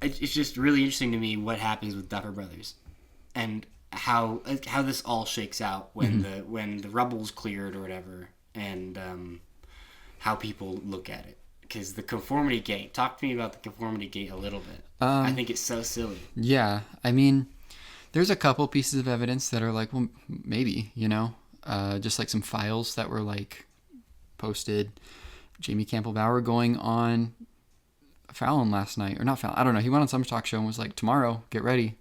it's just really interesting to me what happens with Duffer Brothers, and how this all shakes out when the rubble's cleared or whatever, and how people look at it. Because the conformity gate. Talk to me about the conformity gate a little bit. I think it's so silly. Yeah, I mean, there's a couple pieces of evidence that are like, well, maybe, just like some files that were like posted. Jamie Campbell Bower going on Fallon last night, or not Fallon. I don't know. He went on some talk show and was like, "Tomorrow, get ready."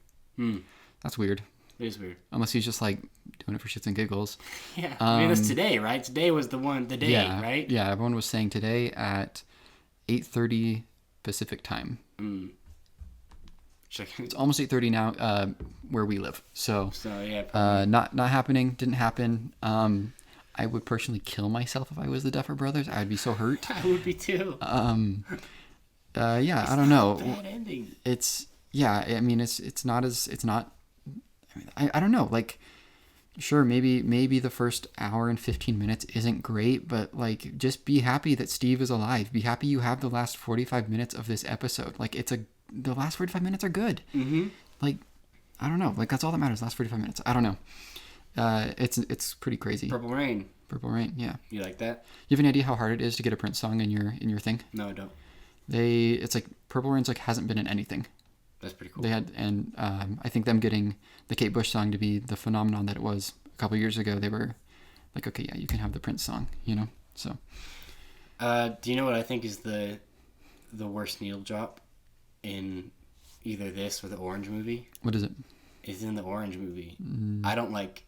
That's weird. It is weird. Unless he's just like doing it for shits and giggles. Yeah. I mean, it's today, right? Today was the day, right? Yeah, everyone was saying today at 8:30 Pacific time. It's almost 8:30 now where we live. So yeah, not happening. Didn't happen. I would personally kill myself if I was the Duffer Brothers. I'd be so hurt. I would be too. Yeah, I don't know. Bad ending. I mean, I don't know. Like, sure, maybe the first hour and 15 minutes isn't great, but like, just be happy that Steve is alive. Be happy you have the last 45 minutes of this episode. Like, the last 45 minutes are good. Mm-hmm. Like, I don't know. Like, that's all that matters. Last 45 minutes. I don't know. It's pretty crazy. Purple Rain. Yeah. You like that? You have any idea how hard it is to get a Prince song in your thing? No, I don't. It's like Purple Rain's like hasn't been in anything. That's pretty cool. They had, and I think them getting the Kate Bush song to be the phenomenon that it was a couple years ago, they were like, okay, yeah, you can have the Prince song, so. Do you know what I think is the worst needle drop in either this or the Orange movie? What is it? It's in the Orange movie. I don't like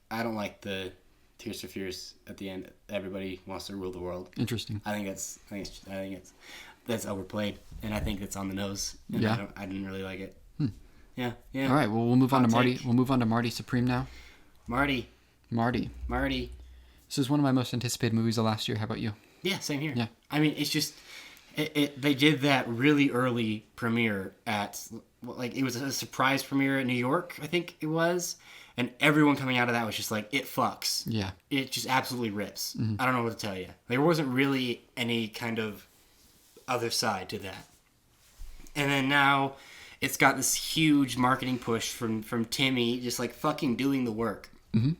the Tears for Fears at the end. Everybody wants to rule the world. Interesting. I think that's overplayed, and I think it's on the nose. And yeah. I didn't really like it. Yeah. All right. Well, we'll move on to Marty. We'll move on to Marty Supreme now. Marty. This is one of my most anticipated movies of last year. How about you? Yeah, same here. Yeah. I mean, it's just they did that really early premiere at it was a surprise premiere at New York, I think it was, and everyone coming out of that was just like, it fucks. Yeah. It just absolutely rips. Mm-hmm. I don't know what to tell you. There wasn't really any kind of other side to that. And then now it's got this huge marketing push from Timmy, just like fucking doing the work. Mm-hmm.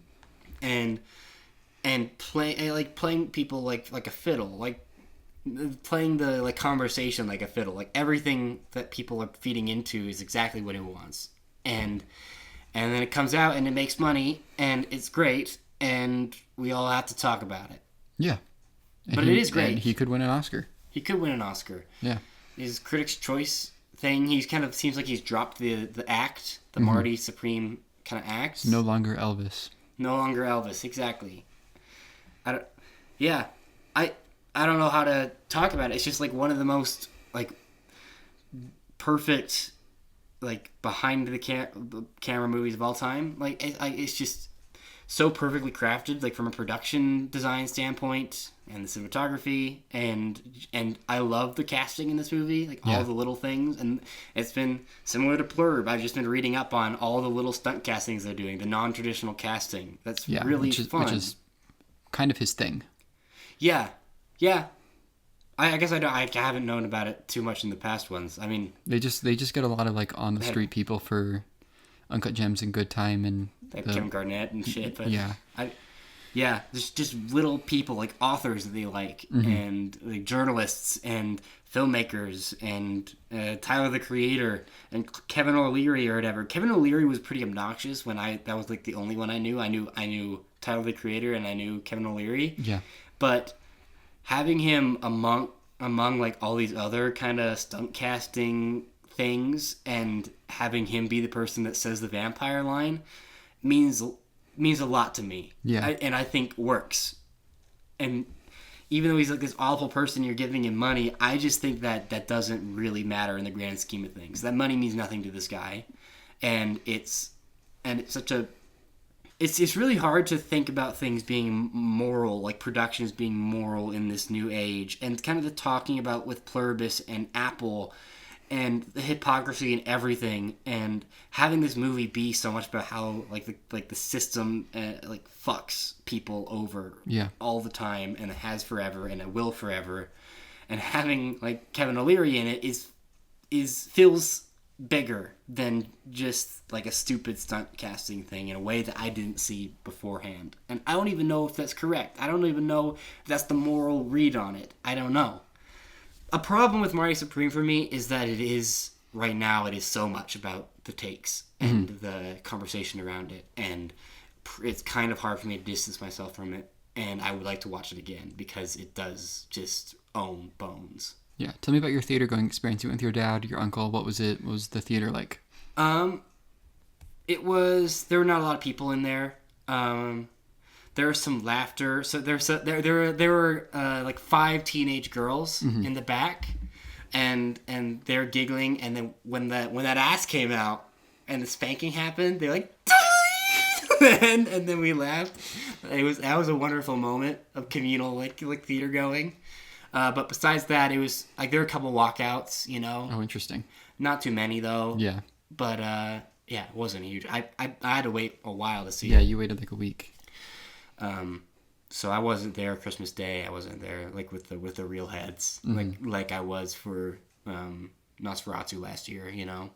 And playing people like a fiddle, like playing the like conversation like a fiddle. Like everything that people are feeding into is exactly what it wants. And then it comes out and it makes money and it's great and we all have to talk about it. Yeah. But it is great. And he could win an Oscar. He could win an Oscar. Yeah. His Critics' Choice thing, he's kind of seems like he's dropped the act, the Marty Supreme kind of act. No longer Elvis. No longer Elvis, exactly. I don't know how to talk about it. It's just like one of the most like perfect like behind the camera movies of all time. Like it's just so perfectly crafted, like from a production design standpoint and the cinematography, and I love the casting in this movie, like all the little things. And it's been similar to Plurb. I've just been reading up on all the little stunt castings they're doing, the non-traditional casting. That's really fun. Which is kind of his thing. Yeah. I guess I haven't known about it too much in the past ones. I mean, they just get a lot of like on the street people for Uncut Gems and Good Time and Kevin Garnett and shit. But yeah, Yeah, just little people, like authors that they like, and like journalists and filmmakers and Tyler the Creator and Kevin O'Leary or whatever. Kevin O'Leary was pretty obnoxious when that was like the only one I knew. I knew Tyler the Creator and I knew Kevin O'Leary. Yeah. But having him among like all these other kind of stunt casting things and having him be the person that says the vampire line means a lot to me. Yeah. And I think works. And even though he's like this awful person, you're giving him money, I just think that doesn't really matter in the grand scheme of things. That money means nothing to this guy. And it's such a... It's really hard to think about things being moral, like productions being moral in this new age. And kind of the talking about with Pluribus and Apple and the hypocrisy and everything, and having this movie be so much about how like the system like fucks people over all the time, and it has forever and it will forever, and having like Kevin O'Leary in it feels bigger than just like a stupid stunt casting thing in a way that I didn't see beforehand, and I don't even know if that's correct. I don't even know if that's the moral read on it. I don't know. A problem with Marty Supreme for me is that it is so much about the takes and the conversation around it, and it's kind of hard for me to distance myself from it, and I would like to watch it again because it does just own bones. Yeah, tell me about your theater going experience. You went with your dad, your uncle. What was it? What was the theater like? There were not a lot of people in there. There was some laughter. So there were like 5 teenage girls in the back, and they're giggling. And then when that ass came out and the spanking happened, they're like, and then we laughed. That was a wonderful moment of communal like theater going. But besides that, it was like there were a couple walkouts. Oh, interesting. Not too many though. Yeah. But yeah, it wasn't huge. I had to wait a while to see. Yeah, it. you waited like a week. So I wasn't there Christmas Day. I wasn't there like with the real heads, like I was for Nosferatu last year.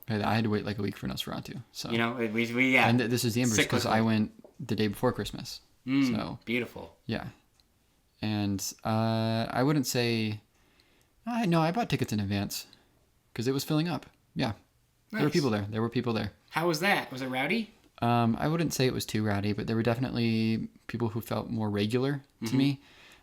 I had to wait like a week for Nosferatu. So we yeah. And this is the inverse because I went the day before Christmas. So beautiful. Yeah, and I wouldn't say. No, I bought tickets in advance because it was filling up. Yeah, nice. There were people there. How was that? Was it rowdy? I wouldn't say it was too rowdy, but there were definitely people who felt more regular to me.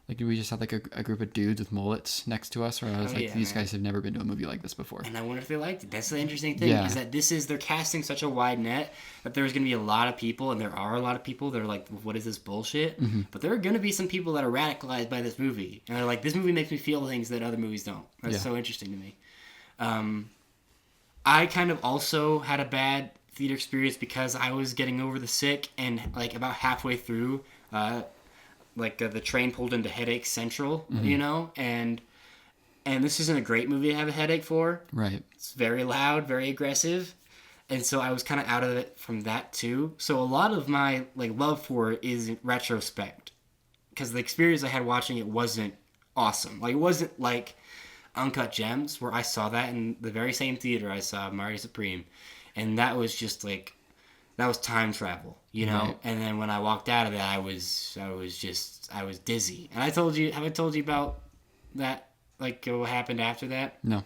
Like we just had like a group of dudes with mullets next to us, where I was these guys have never been to a movie like this before. And I wonder if they liked it. That's the interesting thing is that they're casting such a wide net that there's going to be a lot of people, and there are a lot of people that are like, what is this bullshit? But there are going to be some people that are radicalized by this movie, and they're like, this movie makes me feel things that other movies don't. That's so interesting to me. I kind of also had a bad theater experience because I was getting over the sick, and like about halfway through, the train pulled into Headache Central, and this isn't a great movie to have a headache for. Right. It's very loud, very aggressive, and so I was kind of out of it from that too. So a lot of my like love for it is in retrospect, because the experience I had watching it wasn't awesome. Like it wasn't like Uncut Gems, where I saw that in the very same theater I saw Marty Supreme. And that was just like, that was time travel, Right. And then when I walked out of that, I was dizzy. And have I told you about that, like what happened after that? No.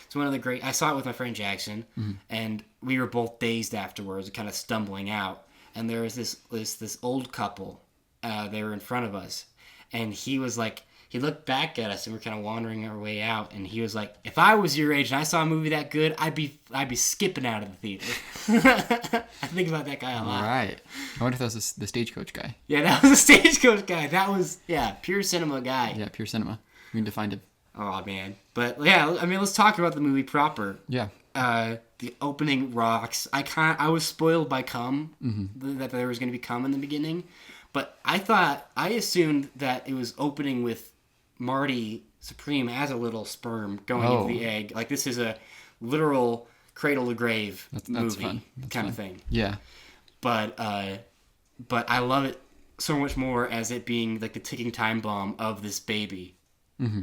It's one of the great, I saw it with my friend Jackson, and we were both dazed afterwards, kind of stumbling out. And there was this old couple, they were in front of us, and he was like, he looked back at us, and we're kind of wandering our way out, and he was like, "If I was your age and I saw a movie that good, I'd be skipping out of the theater." I think about that guy a lot. Right. I wonder if that was the Stagecoach guy. Yeah, that was the Stagecoach guy. That was pure cinema guy. Yeah, pure cinema. We need to find him. Oh man, but yeah, I mean, let's talk about the movie proper. Yeah. The opening rocks. I was spoiled by cum, that there was going to be cum in the beginning, but I assumed that it was opening with Marty Supreme as a little sperm going into the egg. Like this is a literal cradle to grave movie kind of thing. Yeah. But I love it so much more as it being like the ticking time bomb of this baby.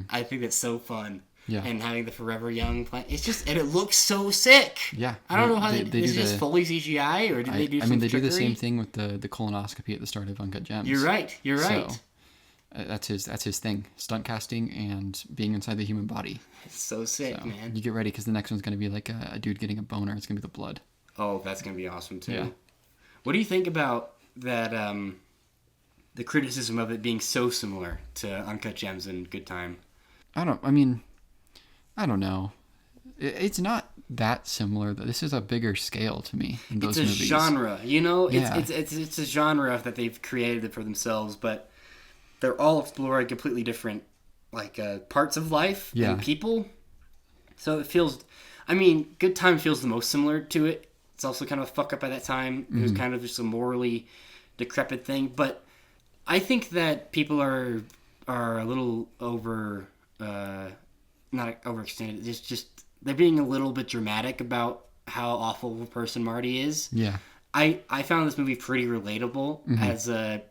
I think that's so fun. Yeah. And having the Forever Young plant. It's just, and it looks so sick. Yeah. I don't know how they is it do just fully CGI, or did they do some I mean, they trickery? do the same thing with the colonoscopy at the start of Uncut Gems. You're right. So, that's his thing. Stunt casting and being inside the human body. It's so sick, man. You get ready because the next one's going to be like a dude getting a boner. It's going to be the blood. Oh, that's going to be awesome, too. Yeah. What do you think about that, the criticism of it being so similar to Uncut Gems and Good Time? I don't know. It's not that similar. This is a bigger scale to me in those movies. It's a genre, you know? Yeah. It's a genre that they've created for themselves, but they're all exploring completely different, like, parts of life and people. So it feels... I mean, Good Time feels the most similar to it. It's also kind of a fuck up at that time. It was kind of just a morally decrepit thing. But I think that people are a little not overextended. It's just they're being a little bit dramatic about how awful of a person Marty is. Yeah. I found this movie pretty relatable as a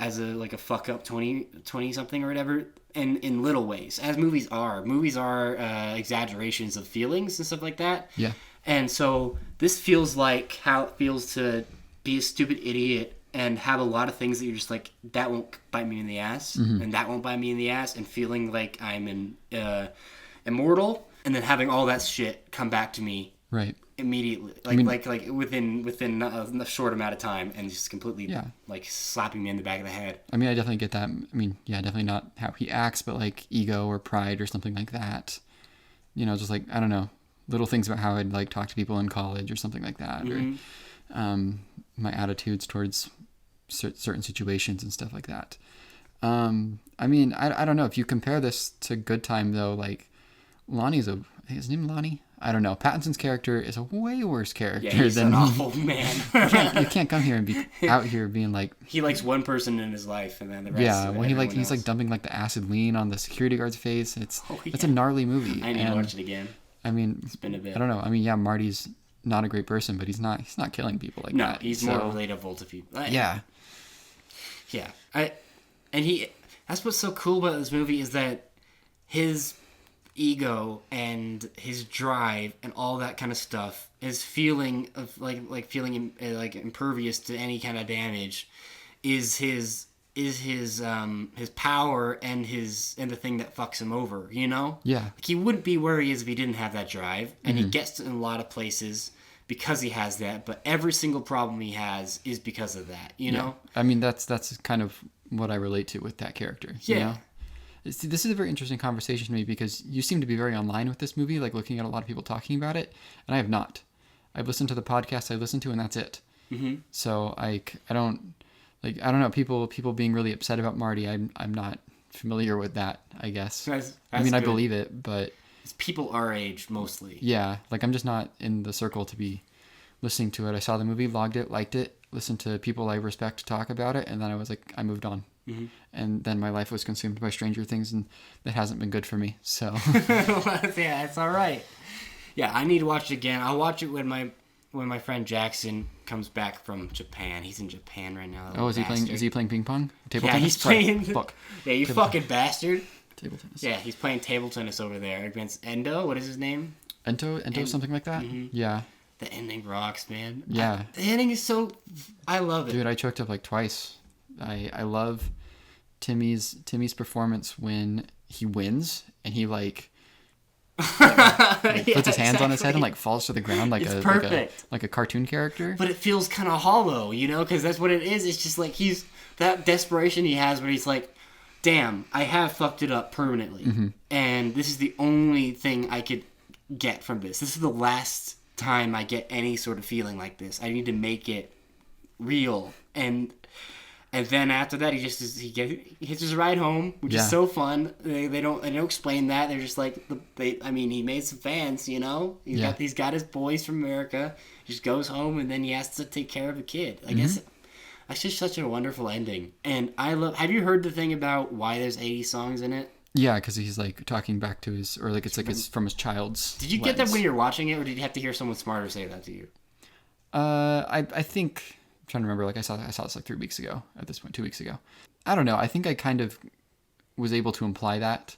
like a fuck up 20 something or whatever, and in little ways, as movies are exaggerations of feelings and stuff like that. Yeah. And so this feels like how it feels to be a stupid idiot and have a lot of things that you're just like, that won't bite me in the ass, and that won't bite me in the ass, and feeling like I'm immortal, and then having all that shit come back to me Right. immediately, like within a short amount of time, and just completely like slapping me in the back of the head. I mean, I definitely get that. I mean, yeah, definitely not how he acts, but like ego or pride or something like that. You know, just like, I don't know, little things about how I'd like talk to people in college or something like that, or my attitudes towards certain situations and stuff like that. I mean, I don't know, if you compare this to Good Time though, like Lonnie's I think his name Lonnie? I don't know. Pattinson's character is a way worse character he's than an awful man. You can't come here and be out here being like, he likes one person in his life, and then the rest. Yeah, when he's like dumping like the acid lean on the security guard's face. It's a gnarly movie. I need to watch it again. I mean, it's been a bit. I don't know. I mean, yeah, Marty's not a great person, but he's not killing people like that. No, he's more relatable to people. Yeah. That's what's so cool about this movie, is that his ego and his drive and all that kind of stuff, his feeling of feeling like impervious to any kind of damage, is his power and the thing that fucks him over, you know? Yeah. Like, he wouldn't be where he is if he didn't have that drive, and he gets in a lot of places because he has that, but every single problem he has is because of that, you know? I mean, that's kind of what I relate to with that character. Yeah. You know? See, this is a very interesting conversation to me, because you seem to be very online with this movie, like looking at a lot of people talking about it, and I have not. I've listened to the podcast I listened to, and that's it. So I don't know, people being really upset about Marty. I'm not familiar with that, I guess. That's I mean, good. I believe it, but It's people our age mostly. yeah, like I'm just not in the circle to be listening to it. I saw the movie, logged it, liked it, listened to people I respect talk about it, and then I was like, I moved on. And then my life was consumed by Stranger Things, and that hasn't been good for me. So yeah, it's all right. Yeah, I need to watch it again. I'll watch it when my friend Jackson comes back from Japan. He's in Japan right now. oh, is he playing ping pong? Table Yeah, tennis? he's playing. Fuck. Yeah, you Table fucking bastard. Table tennis. Yeah, he's playing table tennis over there against Endo. What is his name? Ento, something like that? Yeah. The ending rocks, man. Yeah. The ending is so... I love it. Dude, I choked up like twice. I love Timmy's performance when he wins and he puts his hands on his head and like falls to the ground like a cartoon character. But it feels kind of hollow, you know, because that's what it is. It's just like he's that desperation he has where he's like, damn, I have fucked it up permanently, and this is the only thing I could get from this. This is the last time I get any sort of feeling like this. I need to make it real, and then after that, he hits his ride home, which is so fun. They don't explain that. They're just like he made some fans, you know. He's got his boys from America. He just goes home, and then he has to take care of a kid. I guess that's just such a wonderful ending. And I love. Have you heard the thing about why there's 80 songs in it? Yeah, because he's like talking back to his, or like it's from his child's. Did you get that when you were watching it, or did you have to hear someone smarter say that to you? I think. Trying to remember, like I saw this like 3 weeks ago at this point, 2 weeks ago. I don't know. I think I kind of was able to imply that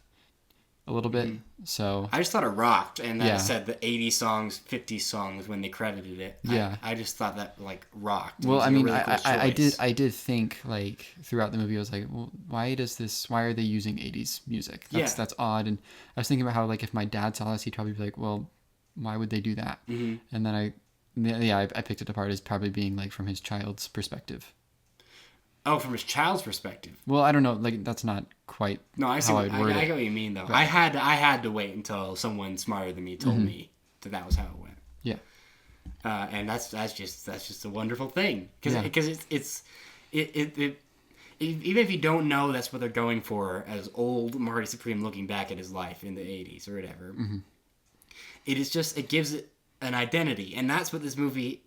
a little bit. So I just thought it rocked, and that Yeah. said the 80s songs, 50s songs when they credited it. Yeah. I just thought that like rocked. It well, was I like a mean, really cool choice. I did think like throughout the movie, I was like, well, why are they using 80s music? That's odd. And I was thinking about how like if my dad saw this, he'd probably be like, well, why would they do that? And then I picked it apart as probably being like from his child's perspective. Oh, from his child's perspective. Well, I don't know. Like that's not quite No, I see. how I I'd word get it. what you mean, though. I had to wait until someone smarter than me told me that was how it went. Yeah. And that's just a wonderful thing because it's even if you don't know that's what they're going for as old Marty Supreme looking back at his life in the 80s or whatever. It gives it an identity, and that's what this movie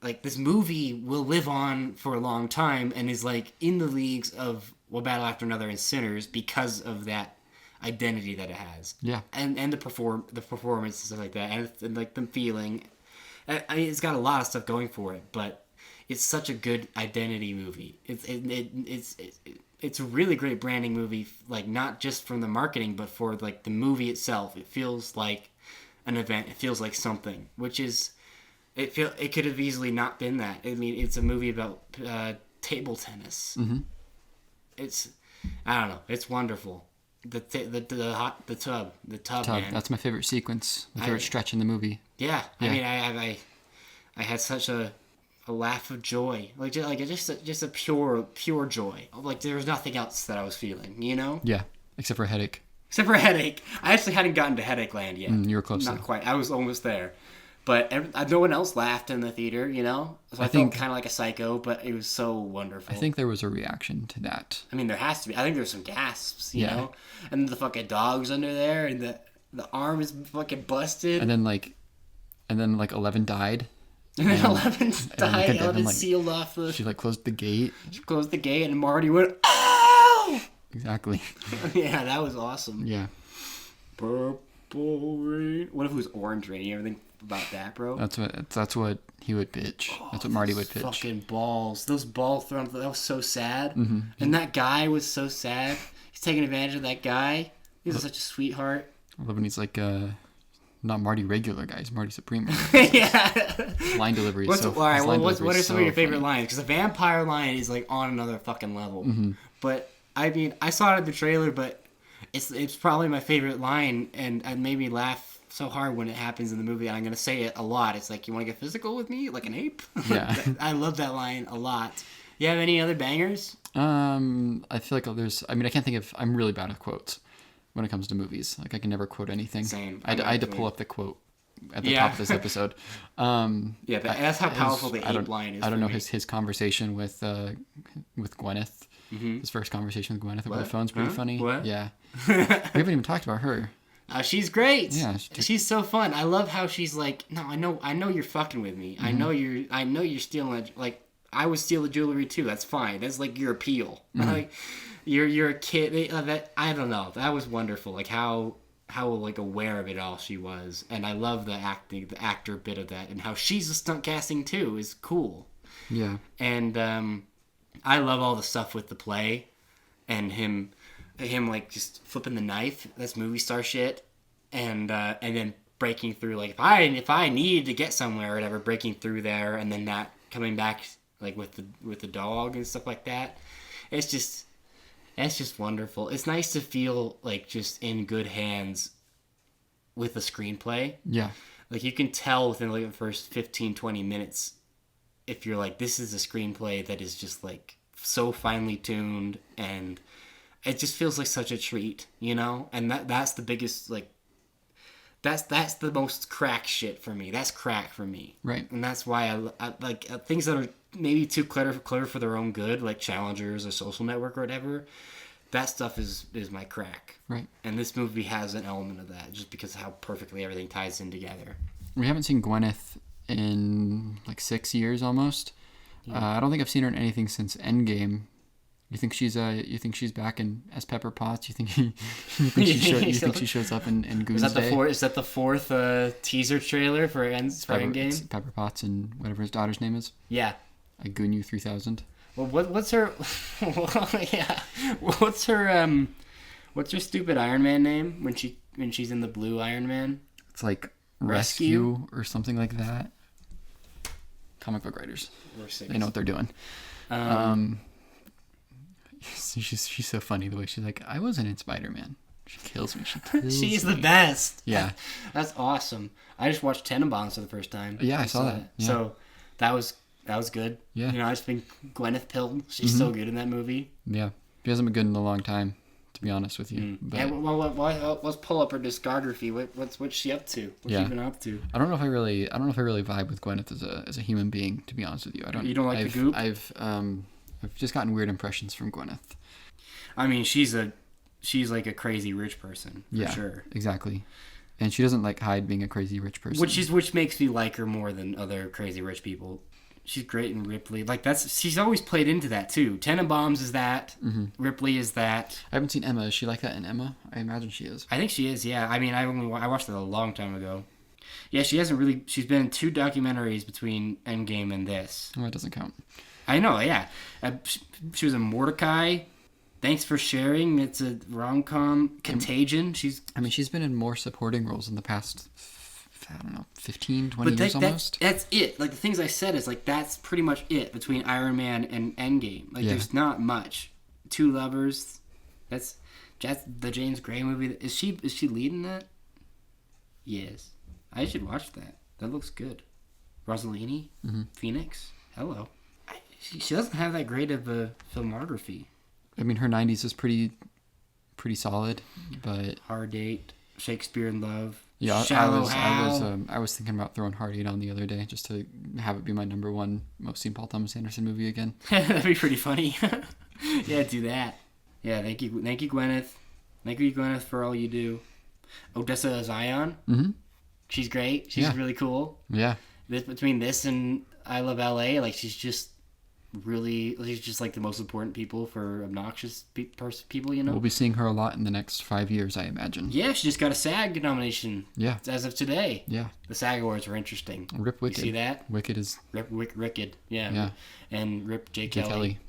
will live on for a long time and is like in the leagues of One Battle After Another and Sinners because of that identity that it has. Yeah. And the performance and stuff like that, and like the feeling. I mean, it's got a lot of stuff going for it, but it's such a good identity movie. It's a really great branding movie, like not just from the marketing, but for like the movie itself. It feels like an event. It feels like something, which is it could have easily not been that. I mean, it's a movie about table tennis. It's I don't know. It's wonderful. The tub, man. That's my favorite sequence. My favorite stretch in the movie. Yeah. I mean, I had such a laugh of joy, just a pure joy. Like there was nothing else that I was feeling, you know. Yeah, except for a headache. Except for a headache. I actually hadn't gotten to headache land yet. You were close. Not quite. I was almost there. But no one else laughed in the theater, you know? So I felt kind of like a psycho, but it was so wonderful. I think there was a reaction to that. I mean, there has to be. I think there's some gasps, you know? And the fucking dog's under there, and the arm is fucking busted. And then 11 died. And then 11 died. 11 like, sealed off the... She closed the gate. She closed the gate, and Marty went, "Ow!" Exactly. Yeah, that was awesome. Yeah. Purple rain. What if it was orange rain? You ever think about that, bro? That's what he would pitch. That's what Marty would pitch. Fucking balls. Those ball thrown. That was so sad. And that guy was so sad. He's taking advantage of that guy. He was such a sweetheart. I love when he's like, not Marty regular guys, Marty Supreme. Yeah. Line delivery is What are some of your favorite funny. lines? Because the vampire line is like on another fucking level. But I mean, I saw it in the trailer, but it's probably my favorite line, and it made me laugh so hard when it happens in the movie. And I'm gonna say it a lot. It's like, you want to get physical with me, like an ape? Yeah. I love that line a lot. You have any other bangers? I feel like I can't think of. I'm really bad at quotes when it comes to movies. Like I can never quote anything. Same. I had to pull up the quote at the top of this episode. Yeah, that's how powerful the ape line is. I don't know his conversation with Gwyneth. His first conversation with Gwyneth over the phone's pretty funny. What? Yeah. We haven't even talked about her. She's great. Yeah, she's so fun. I love how she's like, no, I know you're fucking with me. I know you're stealing. Like, I would steal the jewelry too. That's fine. That's like your appeal. Like, you're a kid. I don't know. That was wonderful. Like how like aware of it all she was, and I love the actor bit of that, and how she's a stunt casting too is cool. Yeah. And I love all the stuff with the play, and him like just flipping the knife. That's movie star shit, and then breaking through. Like if I needed to get somewhere or whatever, breaking through there, and then that coming back like with the dog and stuff like that. It's just wonderful. It's nice to feel like just in good hands with the screenplay. Yeah. Like you can tell within like the first 15-20 minutes if you're like, this is a screenplay that is just like so finely tuned, and it just feels like such a treat, you know? And that's the biggest, like, that's the most crack shit for me. That's crack for me. Right. And that's why I like things that are maybe too clever for their own good, like Challengers or Social Network or whatever. That stuff is my crack. Right. And this movie has an element of that just because of how perfectly everything ties in together. We haven't seen Gwyneth in like 6 years almost. Yeah. I don't think I've seen her in anything since Endgame. You think she's back as Pepper Potts? You think she shows up in Goonsday? Is that the fourth teaser trailer for Endgame? It's Pepper Potts and whatever his daughter's name is. Yeah. I Goon You 3000. Well, what's her? Yeah. What's her stupid Iron Man name when she when she's in the blue Iron Man. It's like Rescue or something like that. Comic book writers. They know what they're doing. She's so funny the way she's like, I wasn't in Spider-Man. She kills me. She's the best. Yeah. That's awesome. I just watched Tenenbaums for the first time. Yeah, I saw that. Yeah. So that was good. Yeah. You know, I just think Gwyneth Paltrow, she's so good in that movie. Yeah. She hasn't been good in a long time, to be honest with you. But yeah, well, let's pull up her discography. What's she up to? What's she been up to? I don't know if I really vibe with Gwyneth as a human being, to be honest with you. You don't like the goop? I've just gotten weird impressions from Gwyneth. I mean, she's like a crazy rich person, for sure. Exactly. And she doesn't like hide being a crazy rich person. Which makes me like her more than other crazy rich people. She's great in Ripley. Like she's always played into that too. Tenenbaums is that. Mm-hmm. Ripley is that. I haven't seen Emma. Is she like that in Emma? I imagine she is. I think she is. Yeah. I mean, I watched it a long time ago. Yeah, she hasn't really. She's been in 2 documentaries between Endgame and this. Oh, that doesn't count. I know. Yeah, she was in Mordecai. Thanks for Sharing. It's a rom-com. Contagion. She's been in more supporting roles in the past, I don't know, 15, 20 years almost. That's it. Like, the things I said is, like, that's pretty much it between Iron Man and Endgame. Like, there's not much. 2 Lovers. That's the James Gray movie. Is she leading that? Yes. I should watch that. That looks good. Rossellini? Mm-hmm. Phoenix? Hello. She doesn't have that great of a filmography. I mean, her 90s is pretty solid, but Hard Date, Shakespeare in Love, yeah, Shallow I was thinking about throwing Hard Eight on the other day just to have it be my number 1 most seen Paul Thomas Anderson movie again. That'd be pretty funny. Yeah, do that. Yeah, thank you, Gwyneth. Thank you, Gwyneth, for all you do. Odessa Zion, she's great. She's really cool. Yeah. Between this and I Love L.A., like she's just like the most important people for obnoxious people, you know? We'll be seeing her a lot in the next 5 years, I imagine. Yeah, she just got a SAG nomination. Yeah. As of today. Yeah. The SAG Awards were interesting. Rip Wicked. You see that? Wicked is... Rip Wicked, yeah. Yeah. And Rip J. Kelly.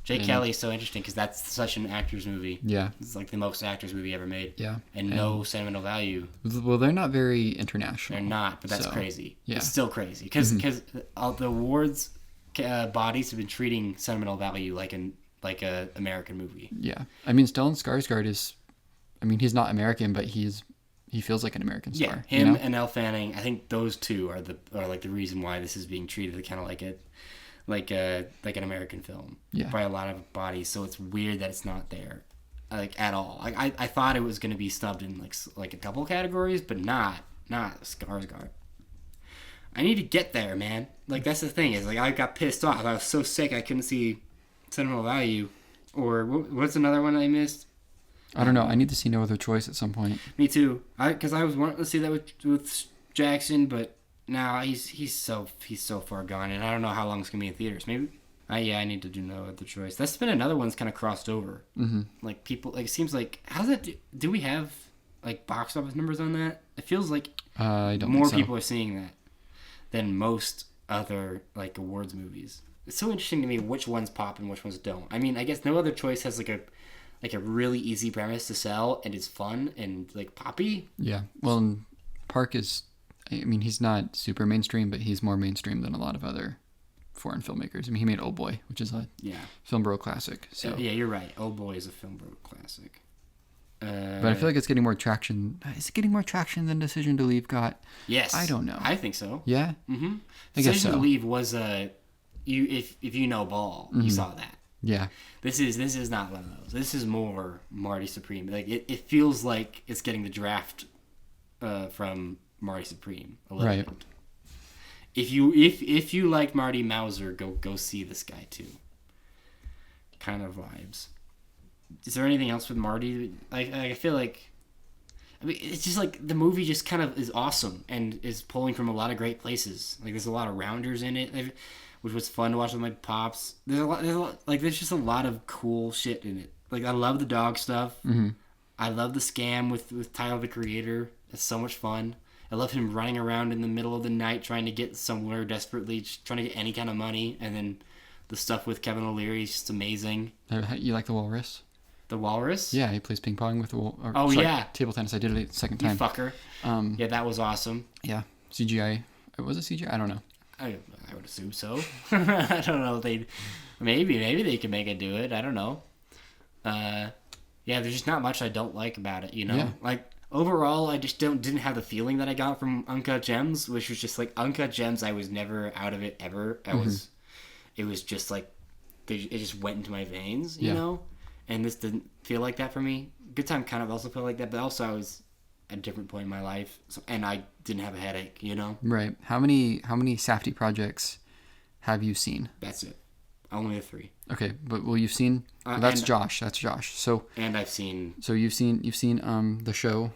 J. Kelly is so interesting because that's such an actor's movie. Yeah. It's like the most actor's movie ever made. Yeah. And no sentimental value. Well, they're not very international. They're not, but that's crazy. Yeah. It's still crazy because all the awards... bodies have been treating sentimental value like a American movie. Yeah, I mean, Stellan Skarsgård is, I mean, he's not American, but he feels like an American star. Yeah, him you know? and Elle Fanning. I think those two are like the reason why this is being treated kind of like an American film by a lot of bodies. So it's weird that it's not there, like at all. I thought it was going to be snubbed in like a couple categories, but not Skarsgård. I need to get there, man. Like, that's the thing, is, like, I got pissed off. I was so sick I couldn't see sentimental value. Or, what's another one I missed? I don't know. I need to see No Other Choice at some point. Me too. Because I was wanting to see that with Jackson, but now he's so far gone, and I don't know how long it's going to be in theaters. Maybe? I need to do No Other Choice. That's been another one's kind of crossed over. Mm-hmm. Like, people, like, it seems like, how's that, do we have, like, box office numbers on that? It feels like I don't more think so. people are seeing that than most other like awards movies. It's so interesting to me which ones pop and which ones don't. I mean, I guess No Other Choice has like a really easy premise to sell and is fun and like poppy. Yeah. Well, Park is, I mean, he's not super mainstream, but he's more mainstream than a lot of other foreign filmmakers. I mean, he made Old Boy, which is a film bro classic. So yeah, you're right. Old Boy is a film bro classic. But I feel like it's getting more traction. Is it getting more traction than Decision to Leave got? Yes. I don't know. I think so. Yeah? Mm-hmm. I guess Decision so. to Leave was if you know ball, you saw that. Yeah. This is not one of those. This is more Marty Supreme. Like it feels like it's getting the draft from Marty Supreme a little right. bit. If you like Marty Mauser, go see this guy too. Kind of vibes. Is there anything else with Marty? I feel like, I mean, it's just like the movie just kind of is awesome and is pulling from a lot of great places. Like there's a lot of rounders in it, which was fun to watch with my pops. There's just a lot of cool shit in it. Like I love the dog stuff. Mm-hmm. I love the scam with Tyler the Creator. It's so much fun. I love him running around in the middle of the night trying to get somewhere desperately, just trying to get any kind of money, and then the stuff with Kevin O'Leary is just amazing. You like The Walrus? The walrus? Yeah, he plays ping pong with the yeah. Table tennis. I did it the second You time. fucker. Yeah, that was awesome. Yeah, CGI. Was it CGI? I don't know. I would assume so. I don't know. Maybe they can make it do it. I don't know. Yeah, there's just not much I don't like about it. Yeah. Like overall, I just didn't have the feeling that I got from Uncut Gems, which was just like Uncut Gems. I was never out of it ever. It was just like it just went into my veins, you know. And this didn't feel like that for me. Good Time kind of also felt like that, but also I was at a different point in my life, and I didn't have a headache, you know. Right. How many Safdie projects have you seen? That's it. Only the 3. Okay, but you've seen. That's Josh. That's Josh. So. And I've seen. So you've seen the show.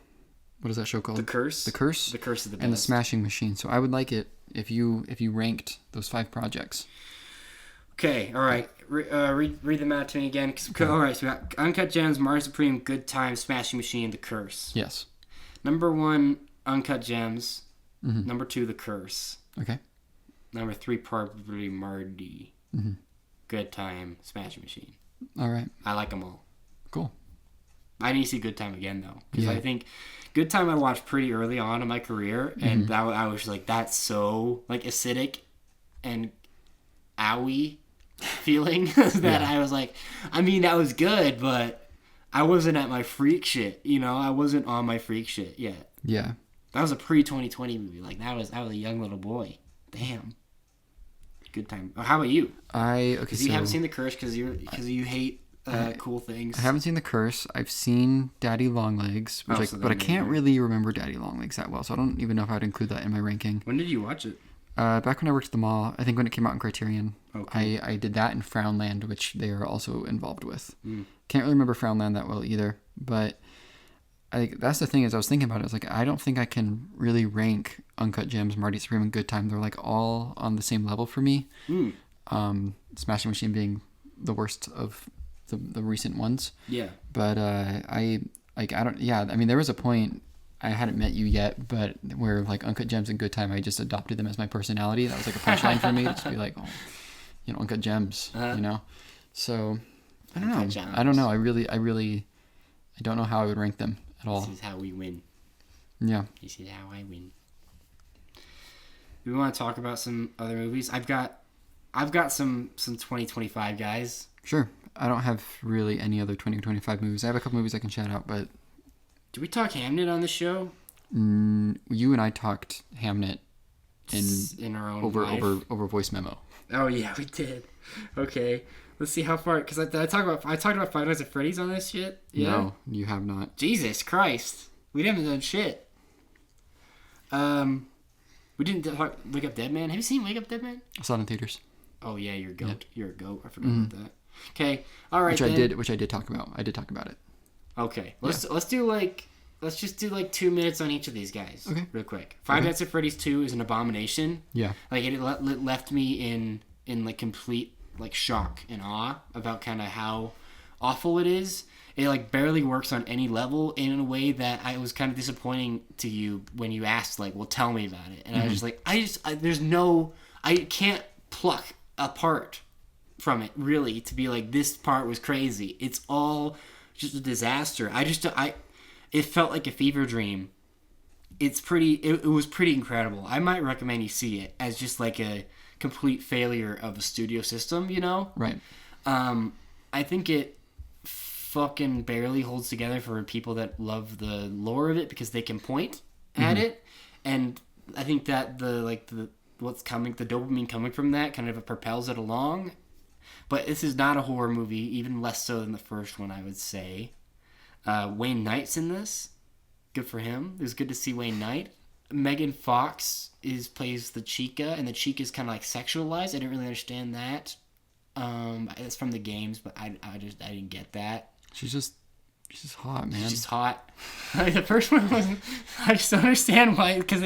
What is that show called? The Curse. The Curse. The Curse of the Best. And the Smashing Machine. So I would like it if you ranked those 5 projects. Okay, all right. Read them out to me again. Okay. All right, so we got Uncut Gems, Marty Supreme, Good Time, Smashing Machine, The Curse. Yes. Number 1, Uncut Gems. Mm-hmm. Number 2, The Curse. Okay. Number 3, probably Marty. Mm-hmm. Good Time, Smashing Machine. All right. I like them all. Cool. I need to see Good Time again, though. Because I think Good Time I watched pretty early on in my career. And I was like, that's so like acidic and owie feeling that I was like, I mean, that was good, but I wasn't at my freak shit, you know. I wasn't on my freak shit yet. Yeah, that was a pre-2020 movie. Like I was a young little boy. Damn. Good Time. How about you? Because you haven't seen The Curse because you hate cool things. I haven't seen The Curse. I've seen Daddy Longlegs, but I can't really remember Daddy Longlegs that well, so I don't even know if I'd include that in my ranking. When did you watch it? Back when I worked at the mall, I think when it came out in Criterion. Okay. I did that in Frownland, which they are also involved with. Can't really remember Frownland that well either, but that's the thing is I was thinking about it. I was like, I don't think I can really rank Uncut Gems, Marty Supreme, and Good Time. They're like all on the same level for me. Smashing Machine being the worst of the recent ones. Yeah. But I don't. Yeah, I mean, there was a point. I hadn't met you yet, but where like Uncut Gems and Good Time, I just adopted them as my personality. That was like a punchline for me. Just be like, oh, you know, Uncut Gems, you know. So I don't know. Gems. I don't know. I don't know how I would rank them at all. This is how we win. Yeah. This is how I win. Do we want to talk about some other movies? I've got some 2025 guys. Sure. I don't have really any other 2025 movies. I have a couple movies I can shout out, but. Did we talk Hamnet on the show? You and I talked Hamnet in our own over voice memo. Oh yeah, we did. Okay, let's see how far. Because I talked about Five Nights at Freddy's on this shit. Yeah? No, you have not. Jesus Christ, we haven't done shit. We didn't Wake Up Dead Man. Have you seen Wake Up Dead Man? I saw it in theaters. Oh yeah, you're a goat. Yeah. You're a goat. I forgot about that. Okay, all right. Which I did talk about. I did talk about it. Okay, let's just do like 2 minutes on each of these guys. Okay, real quick. Five Nights at Freddy's 2 is an abomination. Yeah, like it left me in like complete like shock and awe about kind of how awful it is. It like barely works on any level in a way that I was kind of disappointing to you when you asked like, well, tell me about it, and I was just like, I can't pluck a part from it really to be like this part was crazy. It's all just a disaster. It felt like a fever dream. It was pretty incredible. I might recommend you see it as just like a complete failure of a studio system, you know? Right. I think it fucking barely holds together for people that love the lore of it because they can point at it. And I think that the dopamine coming from that kind of propels it along. But this is not a horror movie, even less so than the first one, I would say. Wayne Knight's in this. Good for him. It was good to see Wayne Knight. Megan Fox plays the Chica, and the Chica is kind of like sexualized. I didn't really understand that. It's from the games, but I didn't get that. She's just hot, man. She's just hot. The first one wasn't. I just don't understand why, because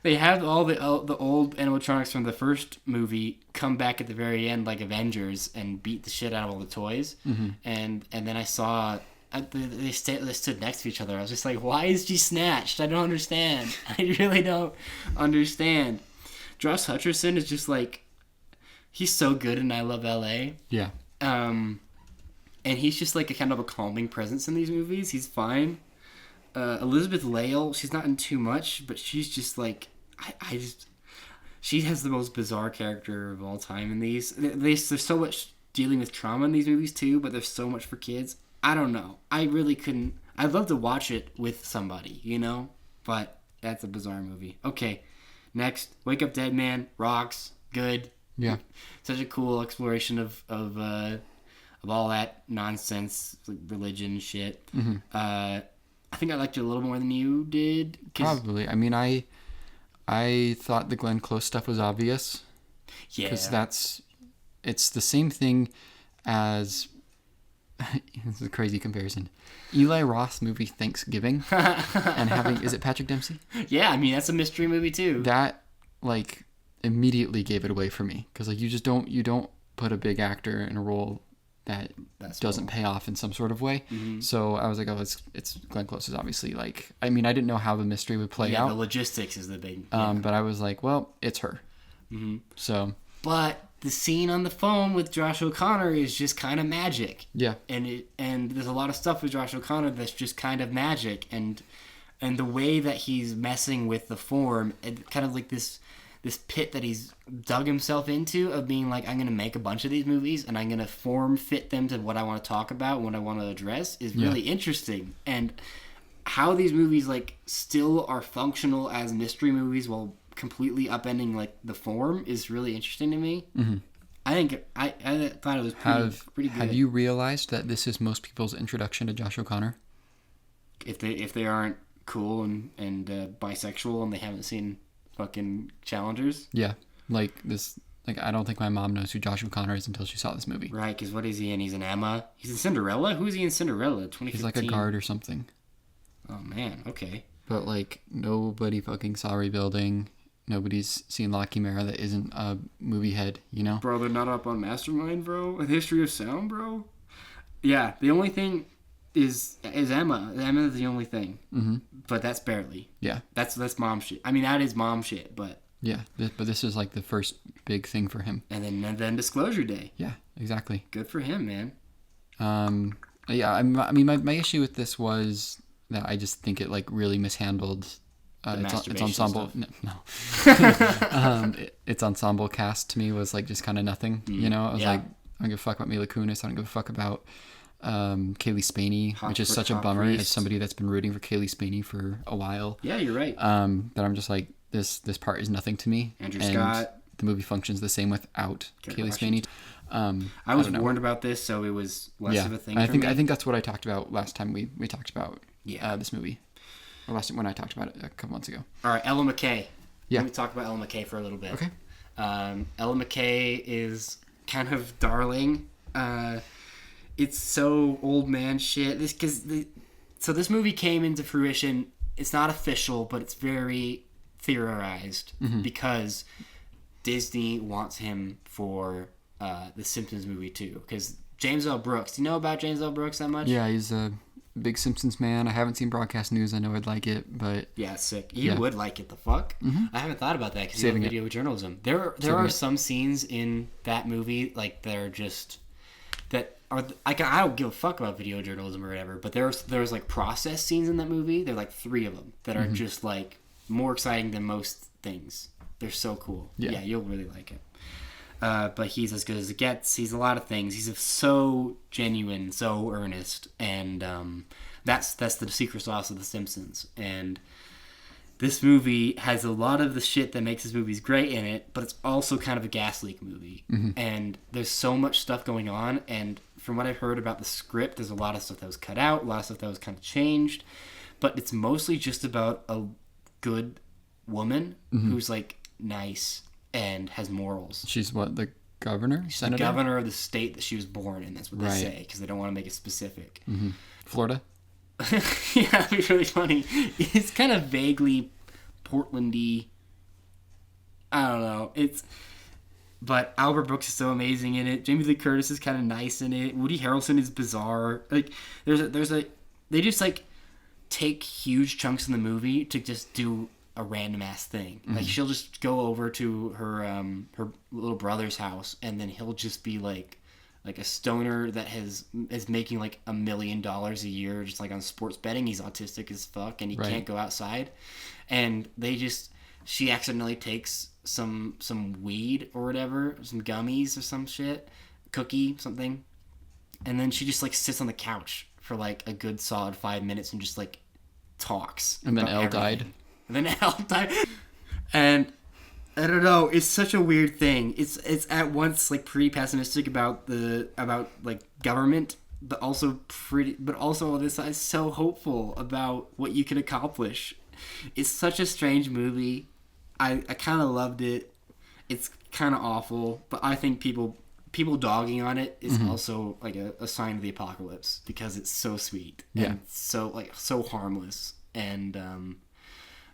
they have all the old animatronics from the first movie come back at the very end like Avengers and beat the shit out of all the toys. And then I saw they stood next to each other. I was just like, why is she snatched? I don't understand. I really don't understand. Josh Hutcherson is just like, he's so good in I Love L.A. Yeah. And he's just like a kind of a calming presence in these movies. He's fine. Elizabeth Lail, she's not in too much, but she's just like, she has the most bizarre character of all time in these. There's so much dealing with trauma in these movies too, but there's so much for kids. I don't know. I really couldn't. I'd love to watch it with somebody, you know? But that's a bizarre movie. Okay, next, Wake Up Dead Man, rocks, good. Yeah. Such a cool exploration of all that nonsense, like religion shit. Mm-hmm. I think I liked it a little more than you did. Probably. I mean, I thought the Glenn Close stuff was obvious. Yeah. Because it's the same thing as, this is a crazy comparison, Eli Roth's movie Thanksgiving and is it Patrick Dempsey? Yeah, I mean, that's a mystery movie too. That, like, immediately gave it away for me. Because, like, you don't put a big actor in a role that doesn't pay off in some sort of way. Mm-hmm. So I was like, oh, it's Glenn Close is obviously like, I mean, I didn't know how the mystery would play out. The logistics is the big. But I was like, well, it's her. Mm-hmm. So. But the scene on the phone with Josh O'Connor is just kind of magic. Yeah. And there's a lot of stuff with Josh O'Connor that's just kind of magic, and the way that he's messing with the form, and kind of like this pit that he's dug himself into of being like, I'm going to make a bunch of these movies and I'm going to form fit them to what I want to talk about, what I want to address is really interesting. And how these movies like still are functional as mystery movies while completely upending like the form is really interesting to me. Mm-hmm. I thought it was pretty good. Have you realized that this is most people's introduction to Josh O'Connor? If they aren't cool and bisexual and they haven't seen fucking Challengers. Yeah, like this. Like, I don't think my mom knows who Josh O'Connor is until she saw this movie. Right, because what is he in? He's in Emma. He's in Cinderella. Who is he in Cinderella? 2015. He's like a guard or something. Oh man, okay. But like nobody fucking saw Rebuilding. Nobody's seen La Chimera that isn't a movie head, you know. Bro, they're not up on Mastermind, bro. A History of Sound, bro. Yeah, the only thing is Emma. Emma is the only thing. Mm-hmm. But that's barely. Yeah. That's mom shit. I mean, that is mom shit, but... Yeah, but this is like the first big thing for him. And then Disclosure Day. Yeah, exactly. Good for him, man. Yeah, I mean, my issue with this was that I just think it like really mishandled... its ensemble... No. Its ensemble cast to me was like just kind of nothing, you know? I was like, I don't give a fuck about Mila Kunis. I don't give a fuck about... Kaylee Spaney, which is such a bummer as somebody that's been rooting for Kaylee Spaney for a while. Yeah, you're right. That I'm just like, this part is nothing to me. Andrew Scott. The movie functions the same without Kaylee Spaney. I was warned about this, so it was less of a thing for me. I think that's what I talked about last time we talked about this movie. Or last time when I talked about it a couple months ago. All right, Ella McKay. Yeah. Let me talk about Ella McKay for a little bit. Okay. Ella McKay is kind of darling. It's so old man shit. So this movie came into fruition. It's not official, but it's very theorized because Disney wants him for the Simpsons movie too. Because James L. Brooks. Do you know about James L. Brooks that much? Yeah, he's a big Simpsons man. I haven't seen Broadcast News. I know I'd like it, but yeah, it's sick. You would like it. The fuck? Mm-hmm. I haven't thought about that because you have video journalism. There are some scenes in that movie like they're just that. I don't give a fuck about video journalism or whatever, but there's like process scenes in that movie. There are like 3 of them that are just like more exciting than most things. They're so cool. Yeah, you'll really like it. But he's as good as it gets. He's a lot of things. He's so genuine, so earnest, and that's the secret sauce of The Simpsons. And this movie has a lot of the shit that makes his movies great in it, but it's also kind of a gas leak movie. Mm-hmm. And there's so much stuff going on, and from what I've heard about the script, there's a lot of stuff that was cut out, a lot of stuff that was kind of changed, but it's mostly just about a good woman who's like nice and has morals. She's what, the governor? She's the governor of the state that she was born in. That's what they say, because they don't want to make it specific. Mm-hmm. Florida? Yeah, that'd be really funny. It's kind of vaguely Portlandy. I don't know. But Albert Brooks is so amazing in it. Jamie Lee Curtis is kind of nice in it. Woody Harrelson is bizarre. Like they just like take huge chunks in the movie to just do a random ass thing. Mm-hmm. Like she'll just go over to her little brother's house, and then he'll just be like like a stoner that is making like $1 million a year just like on sports betting. He's autistic as fuck and he can't go outside. And she accidentally takes some weed or whatever, some gummies or some shit, cookie, something. And then she just like sits on the couch for like a good solid 5 minutes and just like talks. And then Elle died. And then Elle died. And I don't know, it's such a weird thing. It's at once like pretty pessimistic about like government, but also on this side so hopeful about what you can accomplish. It's such a strange movie. I kind of loved it. It's kind of awful, but I think people dogging on it is also like a sign of the apocalypse because it's so sweet and so harmless and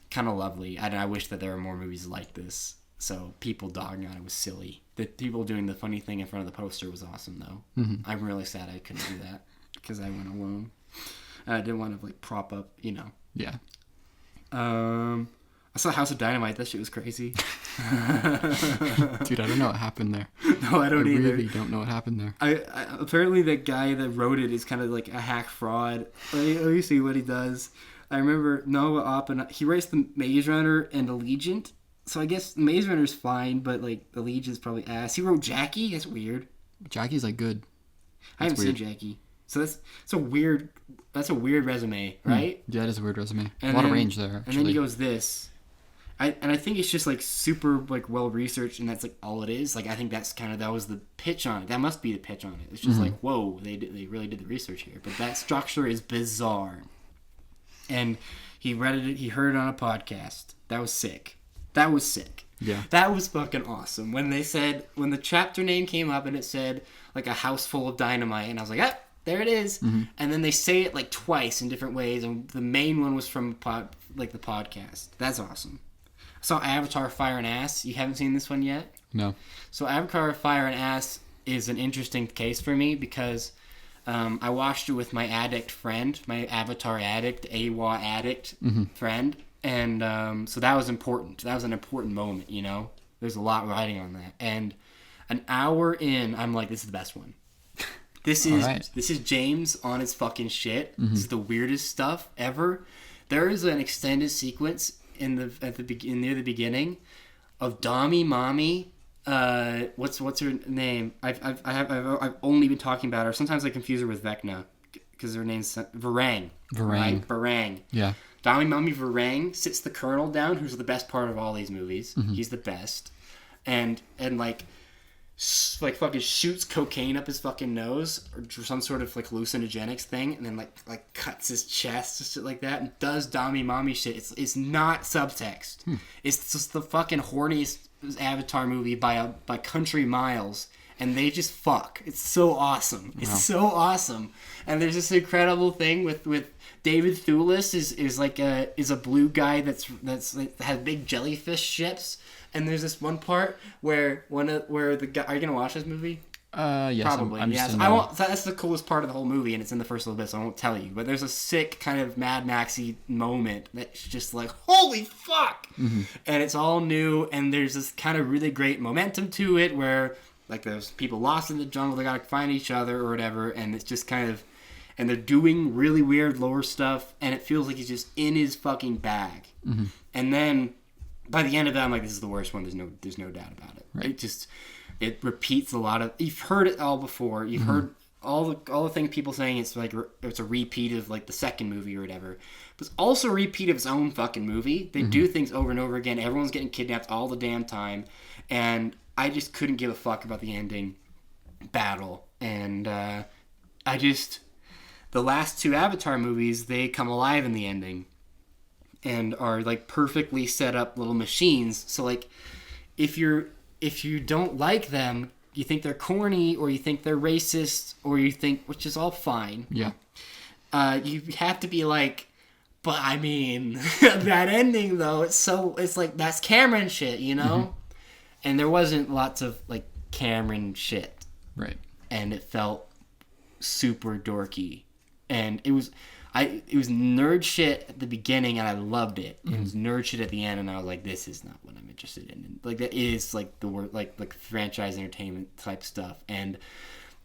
kind of lovely. And I wish that there were more movies like this. So people dogging on it was silly. The people doing the funny thing in front of the poster was awesome though. I'm really sad I couldn't do that because I went alone. I didn't want to like prop up, you know. Yeah. I saw House of Dynamite. That shit was crazy. Dude, I don't know what happened there. No, I don't either. I really don't know what happened there. I apparently the guy that wrote it is kind of like a hack fraud. Let me see what he does. I remember Noah Oppenheimer. He writes the Maze Runner and Allegiant. So I guess Maze Runner's fine, but like Allegiant's probably ass. He wrote Jackie. That's weird. Jackie's like good. I haven't seen Jackie. So that's a weird resume, right? Yeah, it is a weird resume. A lot of range there, actually. And then he goes this. I think it's just like super like well researched, and that's like all it is. Like I think that was the pitch on it. That must be the pitch on it. It's just like, whoa, they really did the research here. But that structure is bizarre. And he read it. He heard it on a podcast. That was sick. Yeah. That was fucking awesome. When the chapter name came up and it said like a house full of dynamite, and I was like, there it is. And then they say it like twice in different ways, and the main one was from the podcast. That's awesome. I saw Avatar Fire and Ass. You haven't seen this one yet? No. So Avatar Fire and Ass is an interesting case for me because I watched it with my addict friend, my Avatar addict, AWA addict friend. And so that was important. That was an important moment, you know? There's a lot riding on that. And an hour in, I'm like, this is the best one. This is James on his fucking shit. This is the weirdest stuff ever. There is an extended sequence near the beginning of Dami Mommy. What's her name? I've only been talking about her. Sometimes I confuse her with Vecna because her name's Varang. Right? Varang. Yeah. Dami Mommy Varang sits the Colonel down, who's the best part of all these movies. He's the best, and like fucking shoots cocaine up his fucking nose or some sort of like hallucinogenics thing, and then like cuts his chest and shit like that, and does Dami Mommy shit. It's not subtext. It's just the fucking horniest Avatar movie by country miles, and they just fuck. It's so awesome. It's so awesome. And there's this incredible thing with David Thewlis is a blue guy that has big jellyfish ships. And there's this one part where the guy. Are you gonna watch this movie? Yes. Probably. I'm Yes. I won't. That's the coolest part of the whole movie, and it's in the first little bit, so I won't tell you. But there's a sick kind of Mad Maxy moment that's just like, holy fuck! And it's all new, and there's this kind of really great momentum to it, where like there's people lost in the jungle, they gotta find each other or whatever, and it's just kind of, and they're doing really weird lore stuff, and it feels like he's just in his fucking bag, and then. By the end of it, I'm like, this is the worst one. There's no doubt about it. Right. It repeats a lot of. You've heard it all before. You've heard all the things people saying. It's like it's a repeat of like the second movie or whatever. But it's also a repeat of its own fucking movie. They do things over and over again. Everyone's getting kidnapped all the damn time, and I just couldn't give a fuck about the ending battle. And the last two Avatar movies, they come alive in the ending. And are like perfectly set up little machines. So like, if you don't like them, you think they're corny, or you think they're racist, or you think, which is all fine. Yeah. You have to be like, but I mean, that ending though, it's like that's Cameron shit, you know. And there wasn't lots of like Cameron shit. Right. And it felt super dorky, and it was nerd shit at the beginning, and I loved it. It was nerd shit at the end, and I was like, this is not what I'm interested in. And like that is like the word like franchise entertainment type stuff. And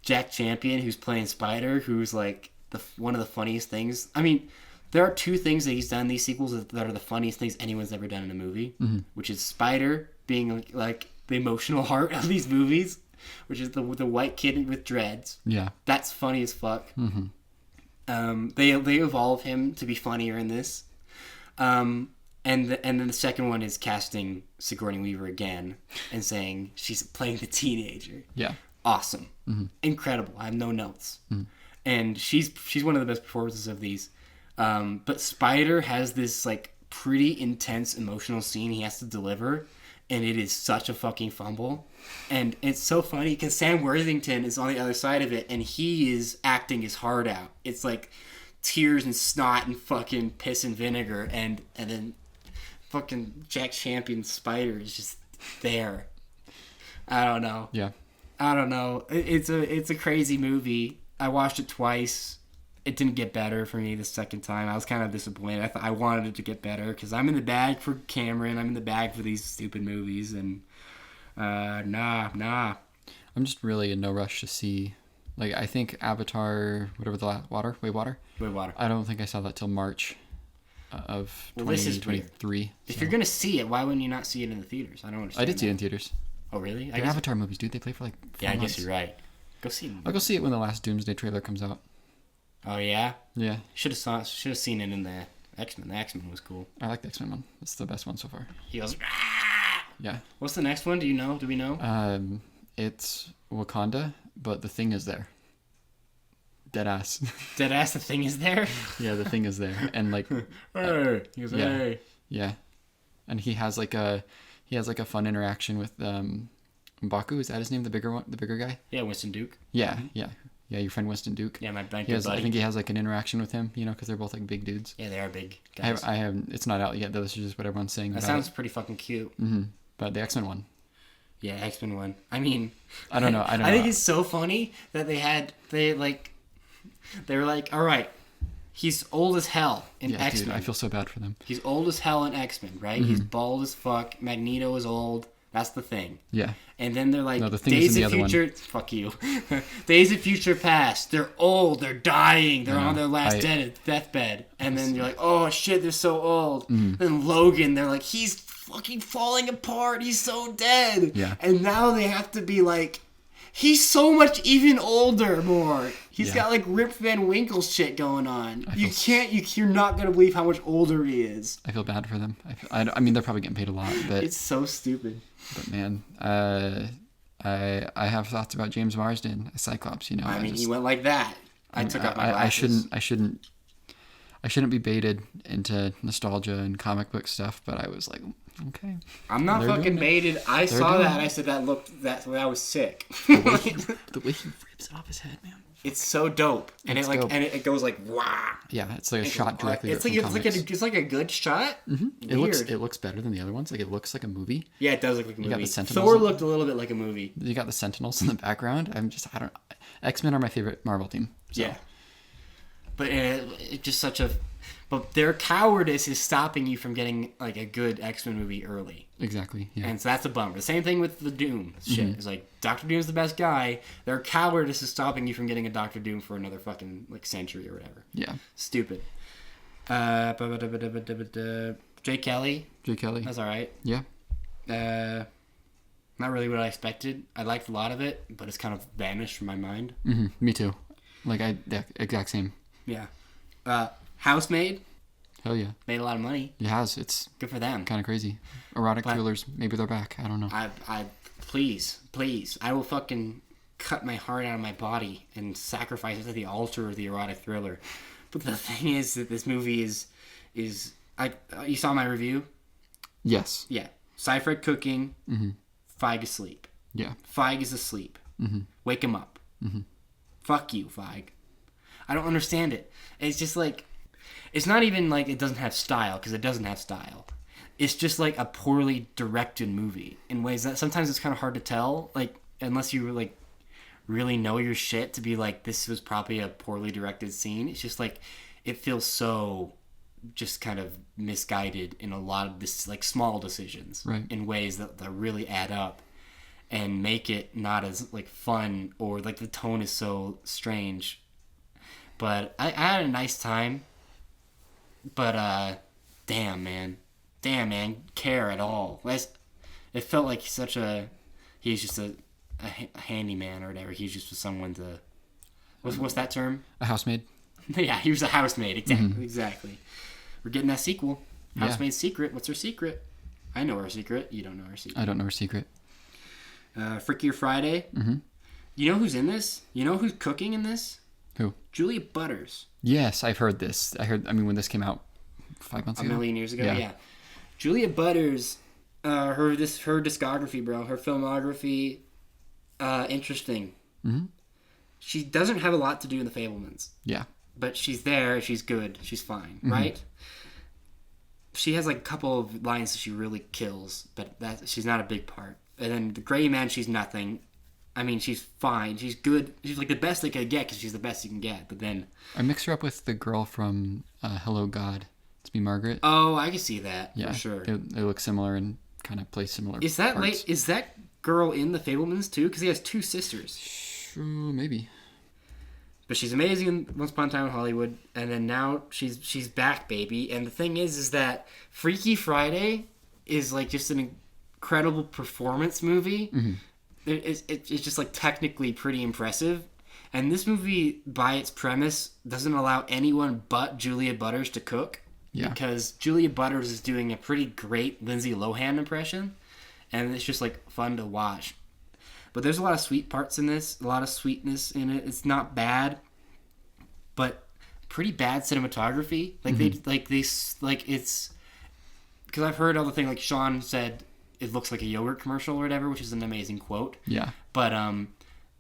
Jack Champion, who's playing Spider, who's like one of the funniest things. I mean, there are two things that he's done in these sequels that are the funniest things anyone's ever done in a movie, which is Spider being like the emotional heart of these movies, which is the white kid with dreads. Yeah. That's funny as fuck. They evolve him to be funnier in this. And then the second one is casting Sigourney Weaver again and saying she's playing the teenager. Yeah. Awesome. Incredible. I have no notes. And she's one of the best performances of these. But Spider has this like pretty intense emotional scene he has to deliver, and it is such a fucking fumble. And it's so funny because Sam Worthington is on the other side of it, and he is acting his heart out. It's like tears and snot and fucking piss and vinegar, and then fucking Jack Champion's Spider is just there. I don't know. Yeah. I don't know. It's a crazy movie. I watched it twice. It didn't get better for me the second time. I was kind of disappointed. I wanted it to get better because I'm in the bag for Cameron. I'm in the bag for these stupid movies, and nah. I'm just really in no rush to see. Like, I think Avatar, whatever the last Way Water. I don't think I saw that till March of 2023. If you're gonna see it, why wouldn't you not see it in the theaters? I don't understand. I did see it in theaters. Oh really? They're Avatar movies, dude. They play for like 4 I months. guess you're right. Go see them. I'll go see it when the last Doomsday trailer comes out. Oh yeah. Yeah. Should have seen it in the X-Men. The X-Men was cool. I like the X-Men one. It's the best one so far. He goes. Rah! Yeah. What's the next one? Do you know? Do we know? It's Wakanda, but the Thing is there. Deadass. Deadass. The Thing is there. Yeah, the Thing is there, and like. Hey. He goes. Yeah. Hey. Yeah, and he has like a fun interaction with M'Baku. Is that his name? The bigger guy. Yeah, Winston Duke. Yeah. Your friend Winston Duke. Yeah, my buddy. I think he has like an interaction with him. Because they're both like big dudes. Yeah, they are big guys. I have. It's not out yet though. This is just what everyone's saying. That sounds pretty fucking cute. But the X-Men one. Yeah, X-Men one. I mean, I don't know. I think it's so funny that they were like, all right, he's old as hell in X-Men. Dude, I feel so bad for them. He's old as hell in X-Men, right? He's bald as fuck. Magneto is old. That's the Thing. Yeah. And then they're like, no, the Thing Days is in of the other Future... one. Fuck you. Days of Future Past. They're old. They're dying. They're on their last deathbed. And then you're like, oh, shit, they're so old. Then Logan, they're like, he's fucking falling apart. He's so dead. Yeah. And now they have to be like, he's so much even older more. He's got like Rip Van Winkle shit going on. You're not going to believe how much older he is. I feel bad for them. I mean, they're probably getting paid a lot, but... It's so stupid. But man, I have thoughts about James Marsden as Cyclops. I mean, he went like that. I took out my glasses. I shouldn't be baited into nostalgia and comic book stuff, but I was like, okay. I'm not fucking baited. I saw that. I said that was sick. The way he rips it off his head, man. It's so dope, and it's it like dope. and it goes like wow. Yeah, it's like a shot directly. It's like a good shot. It looks better than the other ones. Like it looks like a movie. Yeah, it does look like a movie. You got the Sentinels. Thor looked a little bit like a movie. You got the Sentinels in the background. X-Men are my favorite Marvel team. So. Yeah, but it's just such a. But their cowardice is stopping you from getting like a good X-Men movie early. Exactly. Yeah. And so that's a bummer. The same thing with the Doom shit. It's like Doctor Doom's the best guy. Their cowardice is stopping you from getting a Doctor Doom for another fucking like century or whatever. Yeah. Stupid. Jake Kelly. That's all right. Yeah. Not really what I expected. I liked a lot of it, but it's kind of vanished from my mind. Me too. Like exact same. Yeah. Housemaid. Hell yeah. Made a lot of money. It has. It's good for them. Kind of crazy. Erotic thrillers. Maybe they're back. I don't know. Please. I will fucking cut my heart out of my body and sacrifice it to the altar of the erotic thriller. But the thing is that this movie is you saw my review? Yes. Yeah. Cypher cooking. Feige asleep. Yeah. Feige is asleep. Wake him up. Fuck you, Feige. I don't understand it. It's just like, it's not even like it doesn't have style, because it doesn't have style. It's just like a poorly directed movie in ways that sometimes it's kind of hard to tell, like, unless you like really know your shit to be like, this was probably a poorly directed scene. It's just like, it feels so just kind of misguided in a lot of this like small decisions, right, in ways that really add up. and make it not as like fun, or like the tone is so strange. But I had a nice time. But damn man, care at all. It felt like he's just a handyman or whatever. He's just someone to what's that term? A housemaid. Yeah, he was a housemaid. Exactly. We're getting that sequel. Housemaid's Secret. What's her secret? I know her secret. You don't know her secret. I don't know her secret. Freakier Friday. Mm-hmm. You know who's in this? You know who's cooking in this? Who? Julia Butters. Yes, I've heard this. When this came out 5 months ago. A million years ago, yeah. Julia Butters, her discography, bro. Her filmography, interesting. Mm-hmm. She doesn't have a lot to do in The Fabelmans. Yeah. But she's there, she's good, she's fine, right? She has like a couple of lines that she really kills, but she's not a big part. And then The Gray Man, she's nothing. I mean, she's fine, she's good. She's like the best they could get because she's the best you can get. But then I mix her up with the girl from Hello God. It's me, Margaret. Oh, I can see that for sure. They look similar and kind of play similar. Is that parts. Is that girl in The Fabelmans too? Because he has two sisters. Sure, maybe. But she's amazing in Once Upon a Time in Hollywood, and then now she's back, baby. And the thing is that Freaky Friday is like just an incredible performance movie. Mm-hmm. It's just like technically pretty impressive. And this movie, by its premise, doesn't allow anyone but Julia Butters to cook. Yeah. Because Julia Butters is doing a pretty great Lindsay Lohan impression, and it's just like fun to watch. But there's a lot of sweet parts in this, a lot of sweetness in it. It's not bad, but pretty bad cinematography. Like it's because I've heard all the thing like Sean said, it looks like a yogurt commercial or whatever, which is an amazing quote. Yeah. But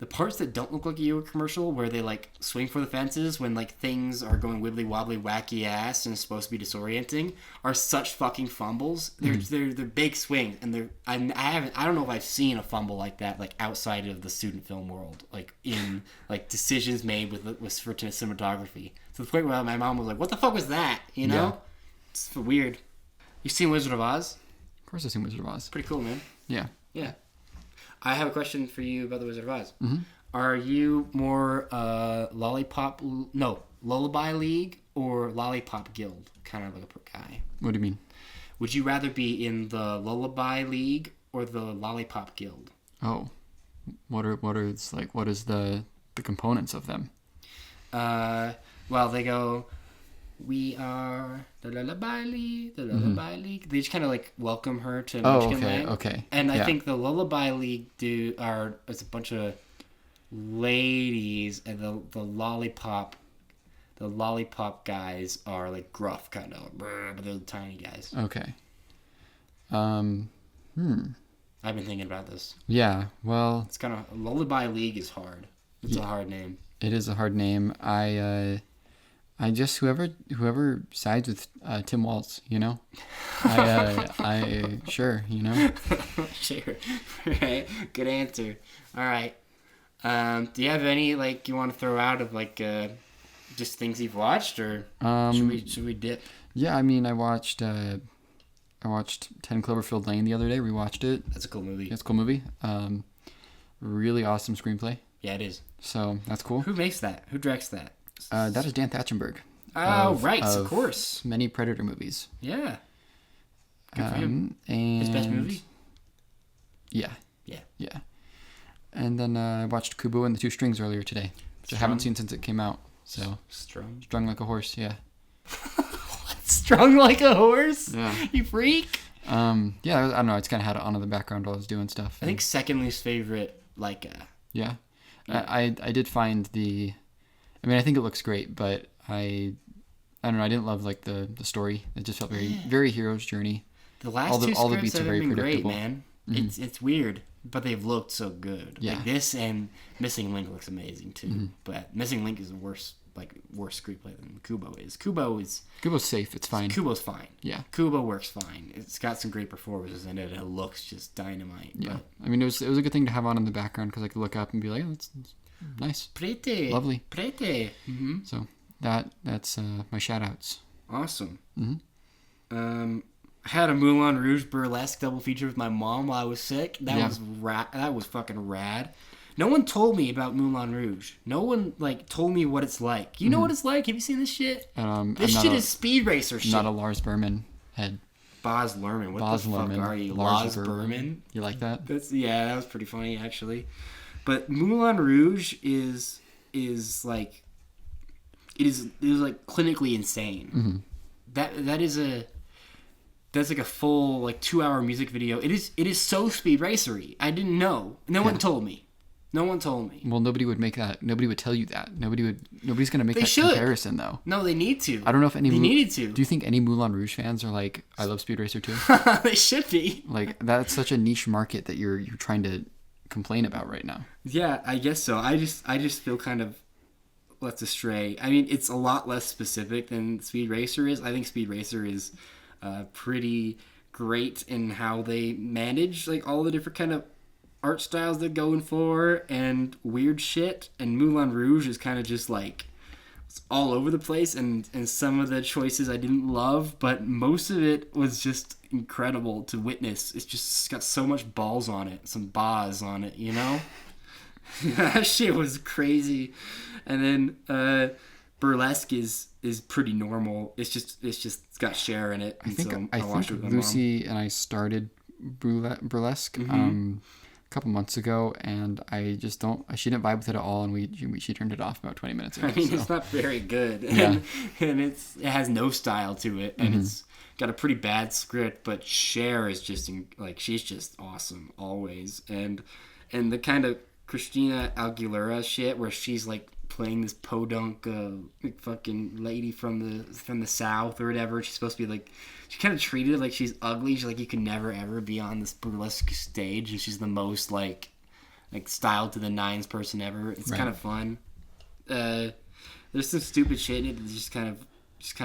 the parts that don't look like a yogurt commercial, where they like swing for the fences when like things are going wibbly wobbly wacky ass and it's supposed to be disorienting, are such fucking fumbles. They're big swings, and I don't know if I've seen a fumble like that like outside of the student film world, like in like decisions made with for cinematography. To the point where my mom was like, "What the fuck was that?" You know, yeah. It's weird. You seen Wizard of Oz? Of course, I've seen Wizard of Oz. Pretty cool, man. Yeah. Yeah. I have a question for you about the Wizard of Oz. Mm-hmm. Are you more Lullaby League or Lollipop Guild kind of like a guy? What do you mean? Would you rather be in the Lullaby League or the Lollipop Guild? Oh, what is the components of them? Well, they go, "We are the Lullaby League, the Lullaby League." They just kind of like welcome her to Michigan Land. Okay. And I think the Lullaby League is a bunch of ladies, and the lollipop guys are like gruff kind of, but they're the tiny guys. Okay. I've been thinking about this. Yeah. Well, it's kind of Lullaby League is hard. It's a hard name. It is a hard name. I just whoever sides with Tim Waltz, you know, I sure, you know, sure, right? Good answer. All right. Do you have any like you want to throw out of like just things you've watched, or should we dip? Yeah, I mean, I watched 10 Cloverfield Lane the other day. Rewatched it. That's a cool movie. It's a cool movie. Really awesome screenplay. Yeah, it is. So that's cool. Who makes that? Who directs that? That is Dan Thatchenberg. Oh, right, of course. Many Predator movies. Yeah. Good for him. And his best movie? Yeah. Yeah. Yeah. And then I watched Kubo and the Two Strings earlier today, which I haven't seen since it came out. So Strung like a horse, yeah. What? Strung like a horse? Yeah. You freak? Yeah, I don't know. I just kind of had it on in the background while I was doing stuff. I think second least favorite, Yeah. I did find I think it looks great, but I don't know. I didn't love like the story. It just felt very hero's journey. The last two scripts have been great, man. Mm-hmm. It's weird, but they've looked so good. Yeah. Like this and Missing Link looks amazing too. Mm-hmm. But Missing Link is worse screenplay than Kubo is. Kubo's safe. It's fine. Kubo's fine. Yeah. Kubo works fine. It's got some great performances in it, and it looks just dynamite. Yeah. But it was a good thing to have on in the background because I could look up and be like, oh, that's nice. Pretty. Lovely. Pretty. Mm-hmm. So that's my shout outs. Awesome. Mm-hmm. I had a Moulin Rouge burlesque double feature with my mom while I was sick. That was fucking rad. No one told me about Moulin Rouge. No one like told me what it's like. You know what it's like? Have you seen this shit? This shit is speed racer shit. Not a Lars Berman head. Baz Luhrmann. What the fuck are you? Lars Berman? You like that? That was pretty funny actually. But Moulin Rouge is like it is like clinically insane. That's like a full like 2-hour music video. It is so speed racery. I didn't know. No one told me. Well, nobody would make that. Nobody would tell you that. Nobody's gonna make comparison though. No, they need to. I don't know if any. They needed to. Do you think any Moulin Rouge fans are like, I love Speed Racer too? They should be. Like that's such a niche market that you're trying to complain about right now. Yeah, I guess so. I just feel kind of left astray. I mean, it's a lot less specific than Speed Racer is. I think Speed Racer is pretty great in how they manage like all the different kind of art styles they're going for and weird shit. And Moulin Rouge is kind of just like it's all over the place, and some of the choices I didn't love, but most of it was just incredible to witness. It's just got so much balls on it, some bars on it, you know? That shit was crazy. And then burlesque is pretty normal. It's got Cher in it. I think Lucy and I started burlesque a couple months ago, and she didn't vibe with it at all, and she turned it off about 20 minutes ago. I mean, it's not very good. And it has no style to it, and it's got a pretty bad script, but Cher is just she's just awesome always. And the kind of Christina Aguilera shit where she's like playing this podunk fucking lady from the South or whatever. She's supposed to be like, she kind of treated like she's ugly. She's like, you can never ever be on this burlesque stage, and she's the most like styled to the nines person ever. It's kind of fun. There's some stupid shit in it that's just kind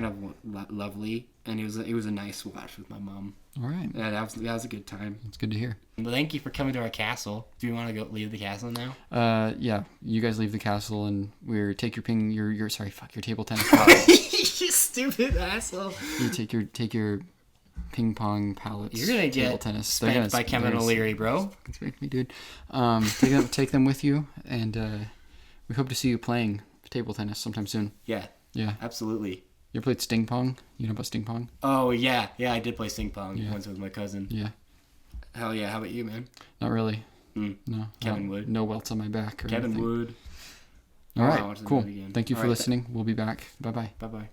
of lovely, and it was a nice watch with my mom. All right. Yeah, that was a good time. It's good to hear. Well, thank you for coming to our castle. Do you want to go leave the castle now? Yeah. You guys leave the castle, and take your your table tennis ball. You stupid asshole. You take your ping pong pallets. You're gonna table get tennis spanked by Kevin O'Leary, bro. Spank me, dude. Take them with you, and we hope to see you playing table tennis sometime soon. Yeah. Yeah. Absolutely. You ever played sting pong? You know about sting pong? Oh, yeah. Yeah, I did play sting pong once with my cousin. Yeah. Hell yeah. How about you, man? Not really. No. Kevin would. No welts on my back or Kevin anything. would. All right. Cool. Thank you for listening. We'll be back. Bye-bye. Bye-bye.